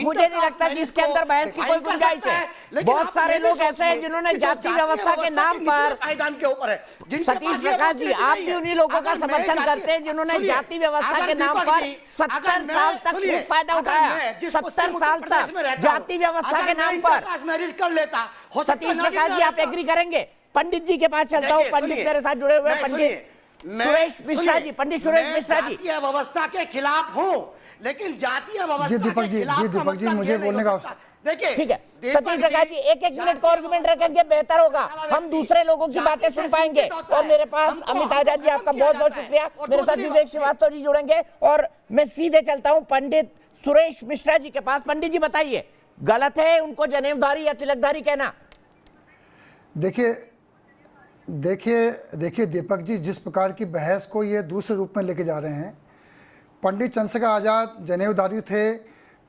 मुझे नहीं लगता कि इसके अंदर बहस की कोई गुंजाइश है। बहुत सारे लोग ऐसे हैं जिन्होंने जाति व्यवस्था के नाम पर, पायदान के ऊपर है। सतीश प्रकाश जी, आप भी उन्हीं लोगों का समर्थन करते हैं जिन्होंने जाति व्यवस्था के नाम पर 70 साल तक खूब फायदा उठाया, 70 साल तक जाति व्यवस्था के नाम पर मैरिज कर लेता। सतीश प्रकाश जी, आप एग्री करेंगे? पंडित जी के पास चलता हूँ, पंडित मेरे साथ जुड़े हुए। पंडित, सुरेश मिश्रा जी, पंडित सुरेश मिश्रा जी। जातीय व्यवस्था के खिलाफ हूँ, लेकिन जातीय व्यवस्था जी दीपक जी मुझे बोलने का अवसर। देखिए ठीक है सतीश प्रकाश जी, एक मिनट का आर्गुमेंट रखेंगे बेहतर होगा, हम दूसरे लोगों की बातें सुन पाएंगे। और मेरे पास अमित आजाद जी, आपका बहुत बहुत शुक्रिया। मेरे साथ विवेक श्रीवास्तव जी जुड़ेंगे और मैं सीधे चलता हूं पंडित सुरेश मिश्रा जी के पास। पंडित जी बताइए, गलत है उनको जनेऊधारी या तिलकधारी कहना? देखिए दीपक जी, जिस प्रकार की बहस को ये दूसरे रूप में लेके जा रहे हैं, पंडित चंद्रशेखर आज़ाद जनेऊधारी थे,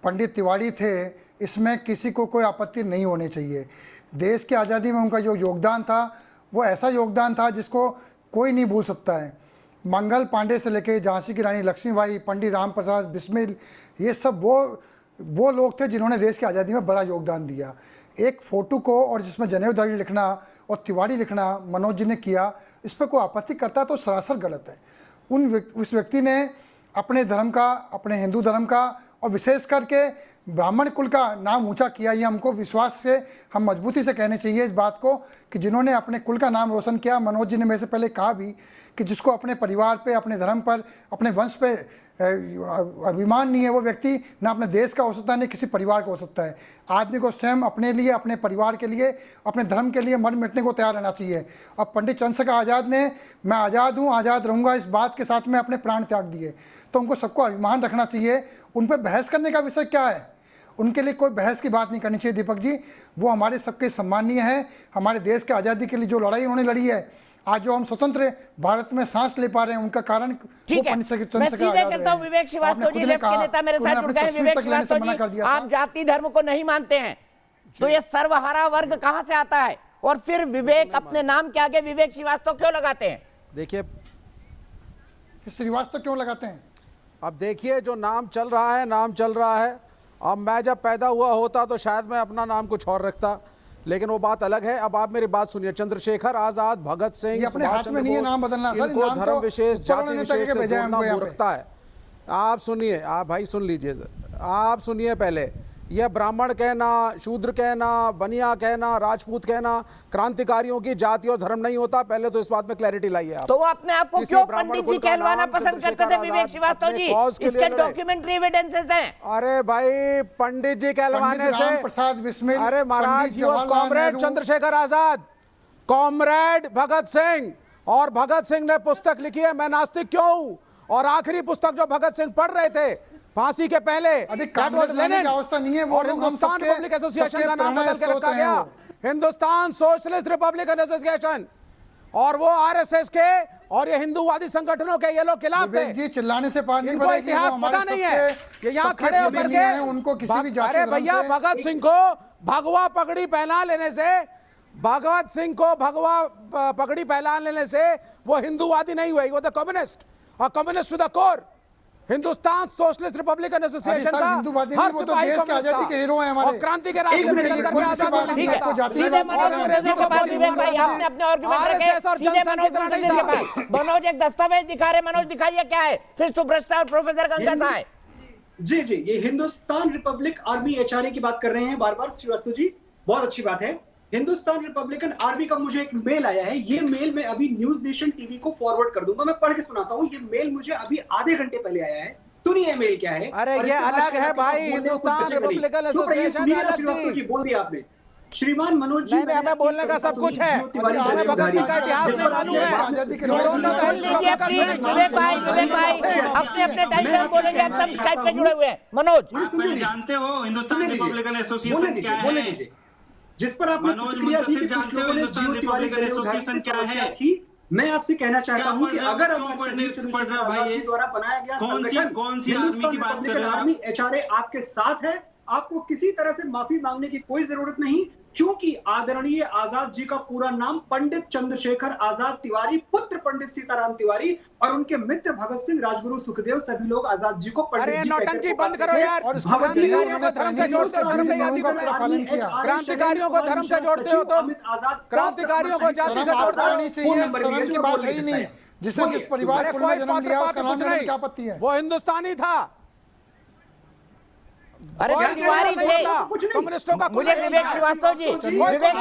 पंडित तिवारी थे, इसमें किसी को कोई आपत्ति नहीं होनी चाहिए। देश की आज़ादी में उनका जो योगदान था वो ऐसा योगदान था जिसको कोई नहीं भूल सकता है। मंगल पांडे से लेके झांसी की रानी लक्ष्मीबाई, पंडित राम प्रसाद बिस्मिल, ये सब वो लोग थे जिन्होंने देश की आज़ादी में बड़ा योगदान दिया। एक फ़ोटो को और जिसमें जनेऊधारी लिखना और तिवारी लिखना मनोज जी ने किया, इस पर कोई आपत्ति करता तो सरासर गलत है। उस व्यक्ति ने अपने धर्म का, अपने हिंदू धर्म का और विशेष करके ब्राह्मण कुल का नाम ऊंचा किया। ये हमको विश्वास से, हम मजबूती से कहने चाहिए इस बात को कि जिन्होंने अपने कुल का नाम रोशन किया। मनोज जी ने मेरे से पहले कहा भी कि जिसको अपने परिवार पे, अपने धर्म पर, अपने वंश पे अभिमान नहीं है, वो व्यक्ति ना अपने देश का हो सकता है, न किसी परिवार का हो सकता है। आदमी को स्वयं अपने लिए, अपने परिवार के लिए, अपने धर्म के लिए मर मिटने को तैयार रहना चाहिए। और पंडित चंद्रशेखर आज़ाद ने, मैं आज़ाद हूँ, आज़ाद रहूँगा, इस बात के साथ में अपने प्राण त्याग दिए। तो उनको सबको अभिमान रखना चाहिए। उन पर बहस करने का विषय क्या है? उनके लिए कोई बहस की बात नहीं करनी चाहिए दीपक जी। वो हमारे सबके सम्मानीय हैं। हमारे देश के आज़ादी के लिए जो लड़ाई उन्होंने लड़ी है, आज जो हम स्वतंत्र भारत में सांस ले पा रहे हैं, उनका कारण ठीक है। मैं सीधे चलता हूं विवेक श्रीवास्तव जी, लेफ्ट के नेता मेरे साथ जुड़ गए। विवेक श्रीवास्तव जी, आप जाति धर्म को नहीं मानते हैं, तो ये सर्वहारा वर्ग कहां से आता है? और फिर विवेक अपने नाम के आगे विवेक श्रीवास्तव क्यों लगाते हैं? देखिए श्रीवास्तव क्यों लगाते हैं? अब देखिए, जो नाम चल रहा है, नाम चल रहा है। अब मैं जब पैदा हुआ होता तो शायद मैं अपना नाम कुछ और रखता, लेकिन वो बात अलग है। अब आप मेरी बात सुनिए। चंद्रशेखर आजाद, भगत सिंह, अपने हाथ में नहीं है नाम बदलना सर, इनको धर्म विशेष, जाति विशेष से जोड़ना मूर्खता है। आप सुनिए, आप भाई सुन लीजिए, आप सुनिए पहले। यह ब्राह्मण कहना, शूद्र कहना, बनिया कहना, राजपूत कहना क्रांतिकारियों की जाति और धर्म नहीं होता। पहले तो इस बात में क्लैरिटी लाइए आप। तो वो अपने आप को क्यों पंडित जी कहलवाना पसंद करते थे विवेक श्रीवास्तव जी? इसके डॉक्यूमेंट्री एविडेंसेस हैं। अरे भाई, पंडित जी कहलवाने से, प्रसाद बिस्मिल, अरे महाराज, he was comrade Chandrashekhar Azad, comrade Bhagat Singh. और भगत सिंह ने पुस्तक लिखी है, मैं नास्तिक क्यों हूं। और आखिरी पुस्तक जो भगत सिंह पढ़ रहे थे फांसी के पहले, और हिंदुस्तान रिपब्लिक एसोसिएशन का नाम बदल के रखा गया, हिंदुस्तान सोशलिस्ट रिपब्लिकन एसोसिएशन। और वो आरएसएस के और ये हिंदूवादी संगठनों के ये लोग खिलाफ थे। जी चिल्लाने से पार नहीं इनको इतिहास पता नहीं है। ये यहाँ खड़े होकर के उनको किसी भी जाति, अरे भैया, भगत सिंह को भगवा पगड़ी पहना लेने से, भगत सिंह को भगवा पगड़ी पहना लेने से वो हिंदूवादी नहीं हुए, वो द कम्युनिस्ट, और communist to the core. Hindustan Socialist Republican Association का हर सिपाही आजादी के हीरो हैं हमारे, और क्रांति के रास्ते में चल करके आजाद होना था। सीधे मनोज एक दस्तावेज दिखा रहे, मनोज दिखाइए क्या है। फिर सुब्रता और प्रोफेसर गंगा साहब। जी, ये हिंदुस्तान रिपब्लिक आर्मी एचआरए की बात कर रहे हैं बार बार श्रीवास्तव जी, बहुत अच्छी बात है। हिंदुस्तान रिपब्लिकन आर्मी का मुझे एक मेल आया है। ये मेल मैं अभी न्यूज नेशन टीवी को फॉरवर्ड कर दूंगा, मैं पढ़ के सुनाता हूँ। ये मेल मुझे अभी आधे घंटे पहले आया है। सुनिए मेल क्या है। अरे ये अलग है भाई, हिंदुस्तान रिपब्लिकन एसोसिएशन अलग थी। बोल दिया आपने। श्रीमान मनोज जी, हमें बोलने का सब कुछ है, हमें भगत सिंह का इतिहास नहीं मालूम है। अपने अपने टाइम पे बोलेंगे, हम सब स्काइप पे जुड़े हुए हैं। मनोज, जानते हो हिंदुस्तान रिपब्लिकन एसोसिएशन क्या है? जिस पर आपने प्रतिक्रिया दी कि कुछ लोगों ने जीओ तिवारी एसोसिएशन क्या है, मैं आपसे कहना चाहता हूं कि अगर जी द्वारा बनाया गया कौन सी आर्मी की बात कर रहे हैं? आर्मी एचआरए आपके साथ है, आपको किसी तरह से माफी मांगने की कोई जरूरत नहीं, क्योंकि आदरणीय आजाद जी का पूरा नाम पंडित चंद्रशेखर आजाद तिवारी, पुत्र पंडित सीताराम तिवारी, और उनके मित्र भगत सिंह, राजगुरु सुखदेव, सभी लोग आजाद जी को पंडित जी नौटंकी बंद करो यार। क्रांतिकारियों को धर्म से जोड़ते हो, शर्म नहीं आती तुम्हें? क्रांतिकारियों को धर्म से जोड़ते हो तुम, क्रांतिकारियों को जाति से जोड़ते हो। जिसने जिस परिवार को जन्म दिया उसका नाम लेने में क्या आपत्ति है? वो हिंदुस्तानी था, अरे और तिवारी थे कम्युनिस्टों का मुझे विवेक श्रीवास्तव जी, विवेक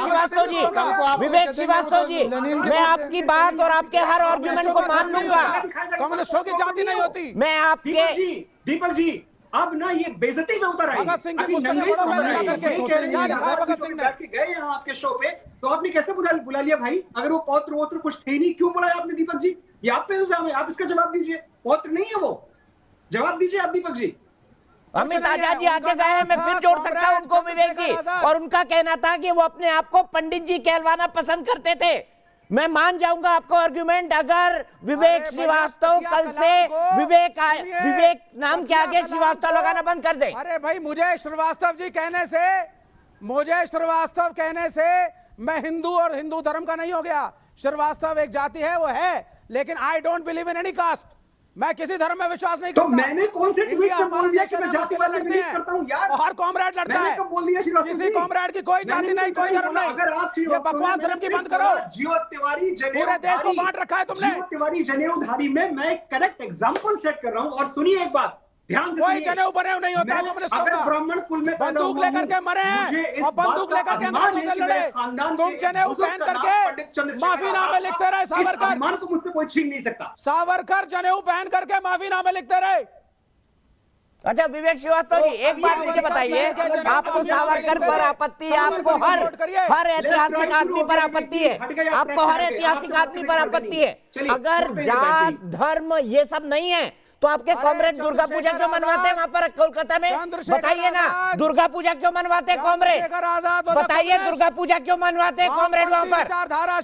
श्रीवास्तव जी, मैं आपकी बात और आपके हर आर्गुमेंट को मान लूंगा। कम्युनिस्टों की जाति नहीं होती। मैं आपके दीपक जी अब ना ये बेइज्जती में उतर आई। भगत सिंह की पुस्तकें पढ़ो पहले जाकर के। क्या लिखा है भगत सिंह ने? गए यहाँ आपके शो पे तो आपने कैसे बुला लिया भाई? अगर वो पौत्र वोत्र कुछ थे नहीं, क्यों बुलाया आपने दीपक जी? ये आप पे इल्जाम है, आप इसका जवाब दीजिए। पौत्र नहीं है वो, जवाब दीजिए आप दीपक जी। अमित आजाद जी आके गए हैं, मैं फिर जोड़ सकता हूं उनको विवेक जी, और उनका कहना था कि वो अपने आप को पंडित जी कहलवाना पसंद करते थे। मैं मान जाऊंगा आपको आर्गुमेंट अगर विवेक श्रीवास्तव कल से विवेक नाम के आगे श्रीवास्तव लगाना बंद कर दे। अरे भाई मुझे श्रीवास्तव कहने से मैं हिंदू और हिंदू धर्म का नहीं हो गया। श्रीवास्तव एक जाति है, वो है, लेकिन I don't believe in any caste. मैं किसी धर्म में विश्वास नहीं करता। तो मैंने कौन से ट्वीट में बोल दिया कि मैं जातिवाद में बिलीव करता हूं यार? हर कॉमरेड लड़ता है। बोल दिया किसी कॉमरेड की कोई जाति नहीं, कोई धर्म नहीं। अगर आप ये बकवास धर्म की बंद करो। जियो तिवारी जनेऊ, पूरे देश को बांट रखा है तुमने। जियो तिवारी जनेऊधारी में मैं एक करेक्ट एग्जांपल सेट कर रहा हूं। और सुनिए एक बात, ध्यान से कोई जनेऊ बने नहीं होता। अगर ब्राह्मण कुल में बंदूक लेकर के मरे हैं और बंदूक लेकर के अंग्रेजों से लड़े। तुम जनेऊ पहन करके माफीनामे लिखते रहे। सावरकर को मुझसे कोई छीन नहीं सकता। सावरकर जनेऊ पहन करके माफीनामे लिखते रहे। अच्छा विवेक श्रीवास्तव जी, एक बात मुझे बताइए, आपको सावरकर पर आपत्ति है, आपको हर ऐतिहासिक आदमी पर आपत्ति है, आपको हर ऐतिहासिक आदमी पर आपत्ति है। अगर जात धर्म ये सब नहीं है तो आपके कॉमरेड दुर्गा पूजा क्यों मनवाते हैं वहां पर कोलकाता में? बताइए ना, दुर्गा पूजा क्यों मनवाते हैं कॉमरेड? बताइए दुर्गा पूजा क्यों मनवाते हैं कॉमरेड वहां पर?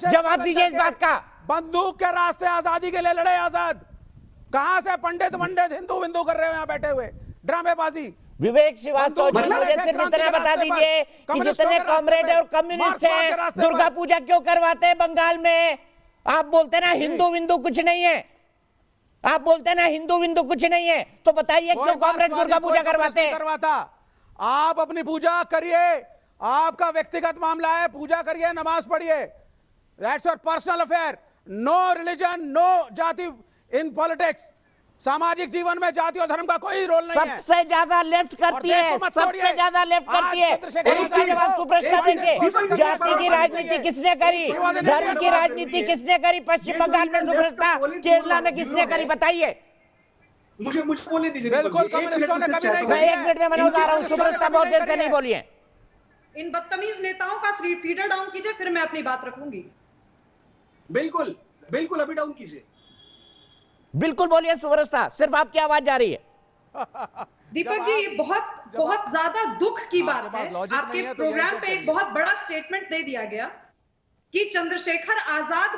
जवाब दीजिए इस बात का। बंदूक के रास्ते आजादी के लिए लड़े आजाद। कहां से पंडित वंडित हिंदू कर रहे हो यहाँ बैठे हुए? ड्रामेबाजी। विवेक श्रीवास्तव जी, मुझे सिर्फ इतना बता दीजिए कि जितने कॉमरेड और कम्युनिस्ट हैं दुर्गा पूजा क्यों करवाते हैं बंगाल में? आप बोलते ना हिंदू विंदू कुछ नहीं है, आप बोलते ना हिंदू विंदू कुछ नहीं है, तो बताइए क्यों कॉमरेड दुर्गा पूजा करवाते हैं? आप अपनी पूजा करिए, आपका व्यक्तिगत मामला है, पूजा करिए, नमाज पढ़िए, that's your personal affair. No religion, no जाति इन पॉलिटिक्स। सामाजिक जीवन में जाति और धर्म का कोई रोल नहीं है। सबसे ज्यादा लेफ्ट करती है, सबसे ज्यादा लेफ्ट करती है। इसका जवाब सुप्रस्ता देंगे। जाति की राजनीति किसने करी? धर्म की राजनीति किसने करी? पश्चिम बंगाल में सुप्रस्ता, केरला में किसने करी? बताइए। मुझे बोलने दीजिए। बिल्कुल कम्युनिस्टों ने कभी नहीं। मैं 1 मिनट में मनोज आ रहा हूँ, सुप्रस्ता बहुत देर से नहीं बोलिए। इन बदतमीज नेताओं का फीडर डाउन कीजिए, फिर मैं अपनी बात रखूंगी। बिल्कुल बिल्कुल, अभी डाउन कीजिए। बिल्कुल बोलिए सुप्रस्ता, सिर्फ आपकी आवाज जा रही है। दीपक जी, ये बहुत ज्यादा दुख की बात है। आपके प्रोग्राम पे एक बहुत बड़ा स्टेटमेंट दे दिया गया कि चंद्रशेखर आजाद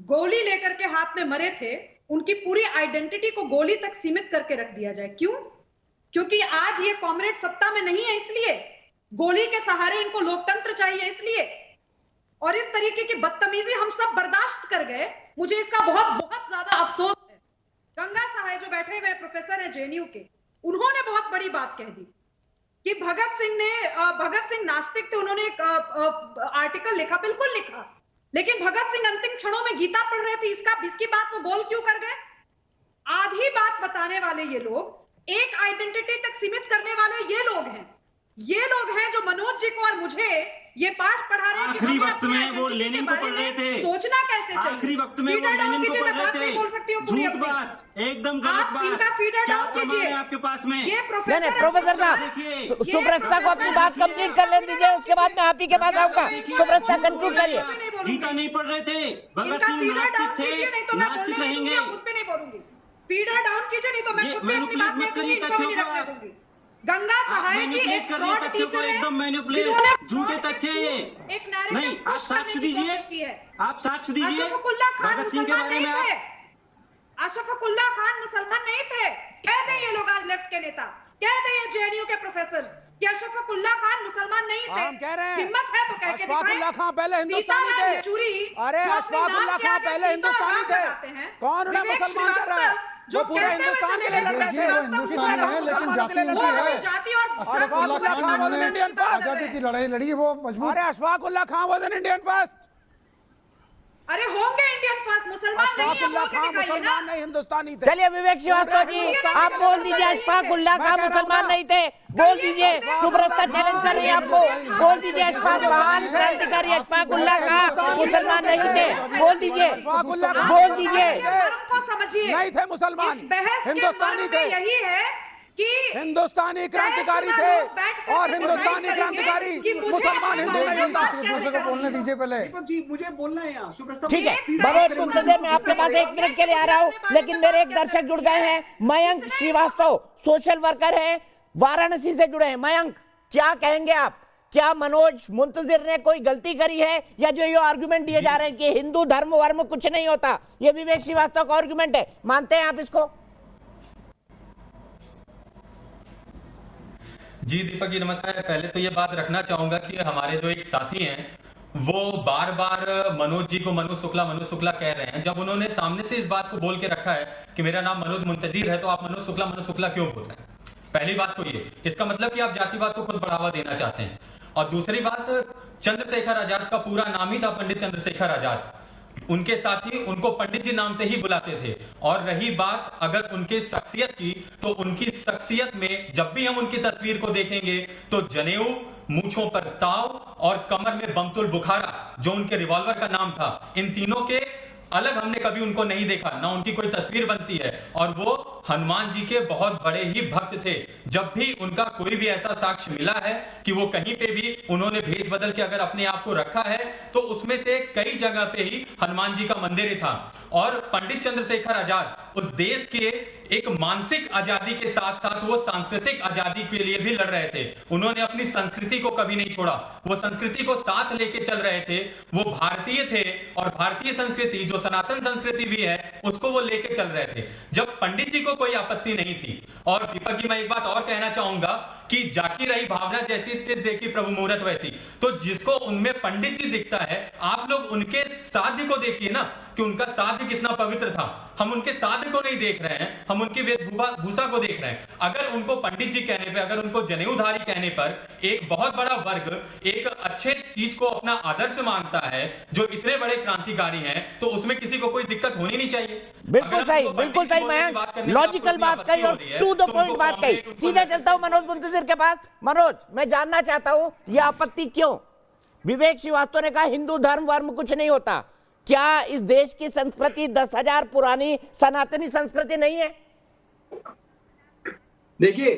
गोली लेकर के हाथ में मरे थे, उनकी पूरी आइडेंटिटी को गोली तक सीमित करके रख दिया जाए। क्यों? क्योंकि आज ये कॉमरेड सत्ता में नहीं है, इसलिए गोली के सहारे इनको लोकतंत्र चाहिए, इसलिए। और इस तरीके की बदतमीजी हम सब बर्दाश्त कर गए। मुझे इसका बहुत ज्यादा अफसोस है। गंगा सहाय जो बैठे हुए प्रोफेसर है जेएनयू के, उन्होंने बहुत बड़ी बात कह दी कि भगत सिंह नास्तिक थे। उन्होंने एक आर्टिकल लिखा, बिल्कुल लिखा, लेकिन भगत सिंह अंतिम क्षणों में गीता पढ़ रहे थे। इसकी बात वो गोल क्यों कर गए? आधी बात बताने वाले ये लोग, एक आइडेंटिटी तक सीमित करने वाले ये लोग हैं। ये लोग हैं जो मनोज जी को और मुझे ये पाठ पढ़ा रहे हैं कि आखिरी वक्त में वो लेनिन को पढ़ रहे थे। सोचना कैसे चाहिए? आखिरी वक्त में वो लेनिन को पढ़ रहे थे। बोल सकती हूँ पूरी झूठ बात, एकदम गलत बात। इनका फीडर डाउन कीजिए आपके पास में। ये प्रोफेसर साहब, सुप्रस्ता को अपनी बात कंप्लीट कर लेने दीजिए, उसके बाद मैं आप ही के पास आऊंगा। सुप्रस्ता कंक्लूड करिए। गीता नहीं पढ़ रहे थे, भगत सिंह नास्तिक थे, नास्तिक रहेंगे। खुद पे नहीं बोलूंगी, फीडर डाउन कीजिए, नहीं तो मैं खुद पे अपनी बात नहीं रखूंगी। गंगा सहाय जी एक फ्रॉड टीचर है, जिन्होंने झूठे तथ्य ये एक नैरेटिव आप साक्ष्य दीजिए, आप साक्ष्य दीजिए। अशफाकुल्लाह खान भगत सिंह के मुसलमान बारे नहीं में थे। अशफाकुल्लाह खान मुसलमान नहीं थे। कह दें ये लोग आज लेफ्ट के नेता, कह दें ये जेएनयू के प्रोफेसर कि अशफाकुल्लाह खान मुसलमान नहीं थे। हम कह रहे हैं हिम्मत है तो कह के दिखाएं। अशफाकुल्लाह खान पहले हिंदुस्तानी थे। अरे अशफाकुल्लाह खान पहले हिंदुस्तानी थे। कौन उन्हें मुसलमान कर रहा है? जो पूरे हिंदुस्तान के लिए लड़ रहे थे। वो हिंदुस्तानी है, लेकिन जाति उनकी है। Ashfaqullah Khan was an Indian first. आजादी की लड़ाई लड़ी, वो मजबूत। अरे Ashfaqullah Khan was an Indian first. अरे होंगे इंडियन पास मुसलमान नहीं है, अशफाकुल्लाह बोल के खां दिखाइए ना। मुसलमान नहीं हिंदुस्तानी थे। चलिए विवेक श्रीवास्तव जी, आप बोल दीजिए अशफाकुल्लाह खां मुसलमान नहीं थे, बोल दीजिए। सुब्रता चैलेंज कर रही है आपको, बोल दीजिए महान क्रांतिकारी अशफाकुल्लाह खां मुसलमान नहीं थे, बोल दीजिए, बोल दीजिए। धर्म को समझिए, नहीं थे मुसलमान, इस बहस के हिंदुस्तानी मर्म थे, में यही है कि हिंदुस्तानी क्रांतिकारी थे, और हिंदुस्तानी क्रांतिकारी मुसलमान हिंदू नहीं होता। दूसरे को बोलने दीजिए पहले। दीपक जी मुझे बोलना है यहाँ। सुप्रस्ताव ठीक है, मनोज मुंतजिर, मैं आपके पास 1 मिनट के लिए आ रहा हूं, लेकिन मेरे एक दर्शक जुड़ गए हैं, मयंक श्रीवास्तव, सोशल वर्कर हैं, वाराणसी से जुड़े हैं। मयंक, क्या कहेंगे आप? क्या मनोज मुंतजिर ने कोई गलती करी है, या जो ये आर्गुमेंट दिए जा रहे हैं कि हिंदू धर्म वर्म कुछ नहीं होता, ये विवेक श्रीवास्तव का आर्गुमेंट है, मानते हैं आप इसको? जी दीपक जी नमस्कार। पहले तो ये बात रखना चाहूंगा कि हमारे जो एक साथी हैं वो बार बार मनोज जी को मनोज शुक्ला कह रहे हैं, जब उन्होंने सामने से इस बात को बोल के रखा है कि मेरा नाम मनोज मुंतजिर है, तो आप मनोज शुक्ला क्यों बोल रहे हैं? पहली बात तो ये, इसका मतलब कि आप जातिवाद को खुद बढ़ावा देना चाहते हैं। और दूसरी बात, चंद्रशेखर आजाद का पूरा नाम ही था पंडित चंद्रशेखर आजाद, उनके साथी उनको पंडित जी नाम से ही बुलाते थे। और रही बात अगर उनके शख्सियत की, तो उनकी शख्सियत में जब भी हम उनकी तस्वीर को देखेंगे तो जनेऊ, मूंछों पर ताव और कमर में बमतुल बुखारा, जो उनके रिवॉल्वर का नाम था, इन तीनों के अलग हमने कभी उनको नहीं देखा, ना उनकी कोई तस्वीर बनती है। और वो हनुमान जी के बहुत बड़े ही भक्त थे। जब भी उनका कोई भी ऐसा साक्ष्य मिला है कि वो कहीं पे भी उन्होंने भेष बदल के अगर अपने आप को रखा है, तो उसमें से कई जगह पे ही हनुमान जी का मंदिर था। और पंडित चंद्रशेखर आजाद उस देश के एक मानसिक आजादी के साथ साथ वो सांस्कृतिक आजादी के लिए भी लड़ रहे थे। उन्होंने अपनी संस्कृति को कभी नहीं छोड़ा, वो संस्कृति को साथ लेके चल रहे थे। वो भारतीय थे, और भारतीय संस्कृति जो सनातन संस्कृति भी है, उसको वो लेके चल रहे थे। जब पंडित जी को कोई आपत्ति नहीं थी। और दीपक जी मैं एक बात और कहना चाहूंगा कि जाकी रही भावना जैसी, तिस देखी प्रभु मूरत वैसी। तो जिसको उनमें पंडित जी दिखता है, आप लोग उनके साध्य को देखिए ना, कि उनका साध्य कितना पवित्र था। हम उनके साध्य को नहीं देख रहे हैं, हम उनकी वेशभूषा को देख रहे हैं। अगर उनको पंडित जी कहने पे, अगर उनको जनेऊधारी कहने पर एक बहुत बड़ा वर्ग एक अच्छे चीज को अपना आदर्श मानता है, जो इतने बड़े क्रांतिकारी हैं, तो उसमें किसी को कोई दिक्कत होनी नहीं चाहिए। बिल्कुल सही मयंक, लॉजिकल बात कही और टू द पॉइंट बात कही। सीधे चलता हूं मनोज मुंतजिर के पास। मनोज, मैं जानना चाहता हूं यह आपत्ति क्यों? विवेक श्रीवास्तव ने कहा हिंदू धर्म वर्म कुछ नहीं होता। क्या इस देश की संस्कृति 10,000 पुरानी सनातनी संस्कृति नहीं है? देखिए,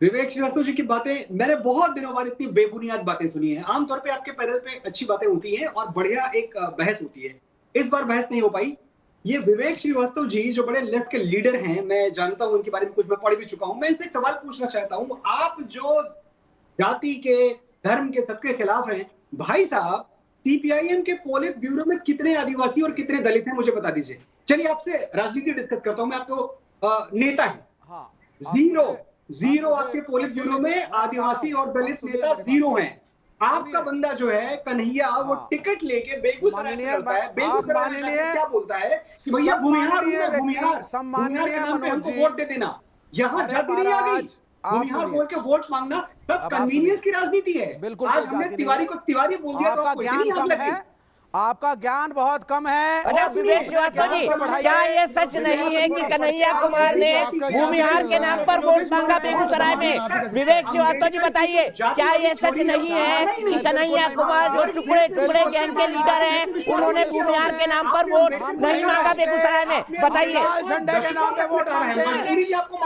विवेक श्रीवास्तव जी की बातें मैंने बहुत दिनों बाद इतनी बेबुनियाद बातें सुनी हैं। आमतौर पे आपके पैनल पे अच्छी बातें होती हैं और बढ़िया एक बहस होती है। इस बार बहस नहीं हो पाई। ये विवेक श्रीवास्तव जी जो बड़े लेफ्ट के लीडर हैं, मैं जानता हूं उनके बारे में, कुछ मैं पढ़ भी चुका हूं। मैं इनसे एक सवाल पूछना चाहता हूं, आप जो जाति के, धर्म के, सबके खिलाफ हैं, भाई साहब सीपीआईएम के पोलित ब्यूरो में कितने आदिवासी और कितने दलित हैं, मुझे बता दीजिए। चलिए आपसे राजनीति डिस्कस करता हूं। मैं आपको नेता है जीरो आपके पोलित ब्यूरो में आदिवासी और दलित नेता जीरो हैं। आपका बंदा जो है कन्हैया, वो टिकट लेके बेगूसराय से चलता है। बेगूसराय में क्या बोलता है कि भैया भूमिहार हमको वोट दे देना। यहाँ जाति नहीं आ गई, भूमिहार बोल के वोट मांगना तब कन्वीनियंस की राजनीति है। आज हमने तिवारी को तिवारी बोल दिया, तो आपको इतनी आग लगी। आपका ज्ञान बहुत कम है। अच्छा विवेक श्रीवास्तव जी, क्या ये सच नहीं है कि कन्हैया कुमार ने भूमिहार के नाम पर वोट मांगा बेगूसराय में? विवेक श्रीवास्तव जी बताइए, क्या ये सच नहीं है कि कन्हैया कुमार जो टुकड़े टुकड़े गैंग के लीडर हैं, उन्होंने भूमिहार के नाम पर वोट नहीं मांगा बेगूसराय में? बताइए। झंडे के नाम पे वोट मांगते हैं?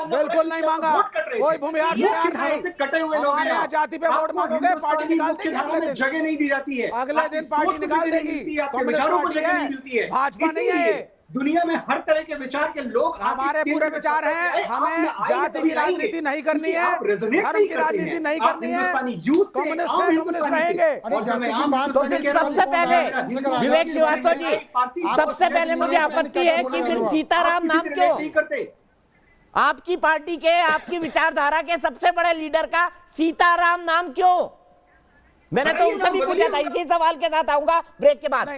बिल्कुल नहीं मांगा, कोई भूमिहार नहीं। कटे हुए लोग हमारे यहाँ जाति पे वोट मांगोगे, पार्टी निकाल देगी। अगले दिन जगह नहीं दी जाती है, अगले दिन पार्टी निकाल देगी। विचारों को जगह नहीं मिलती है, भाजपा नहीं है। दुनिया में हर तरह के विचार के लोग, हमारे पूरे विचार हैं। हमें जाति की राजनीति नहीं करनी है, धर्म की राजनीति नहीं करनी है। कम्युनिस्ट है, कम्युनिस्ट रहेंगे। तो फिर सबसे पहले विवेक श्रीवास्तव जी, सबसे पहले मुझे आपत्ति है कि फिर सीताराम नाम क्यों? आपकी पार्टी के, आपकी विचारधारा के सबसे बड़े लीडर का सीताराम नाम क्यों? मैंने तो उनसे भी पूछा था, इसी सवाल के साथ आऊंगा ब्रेक के बाद।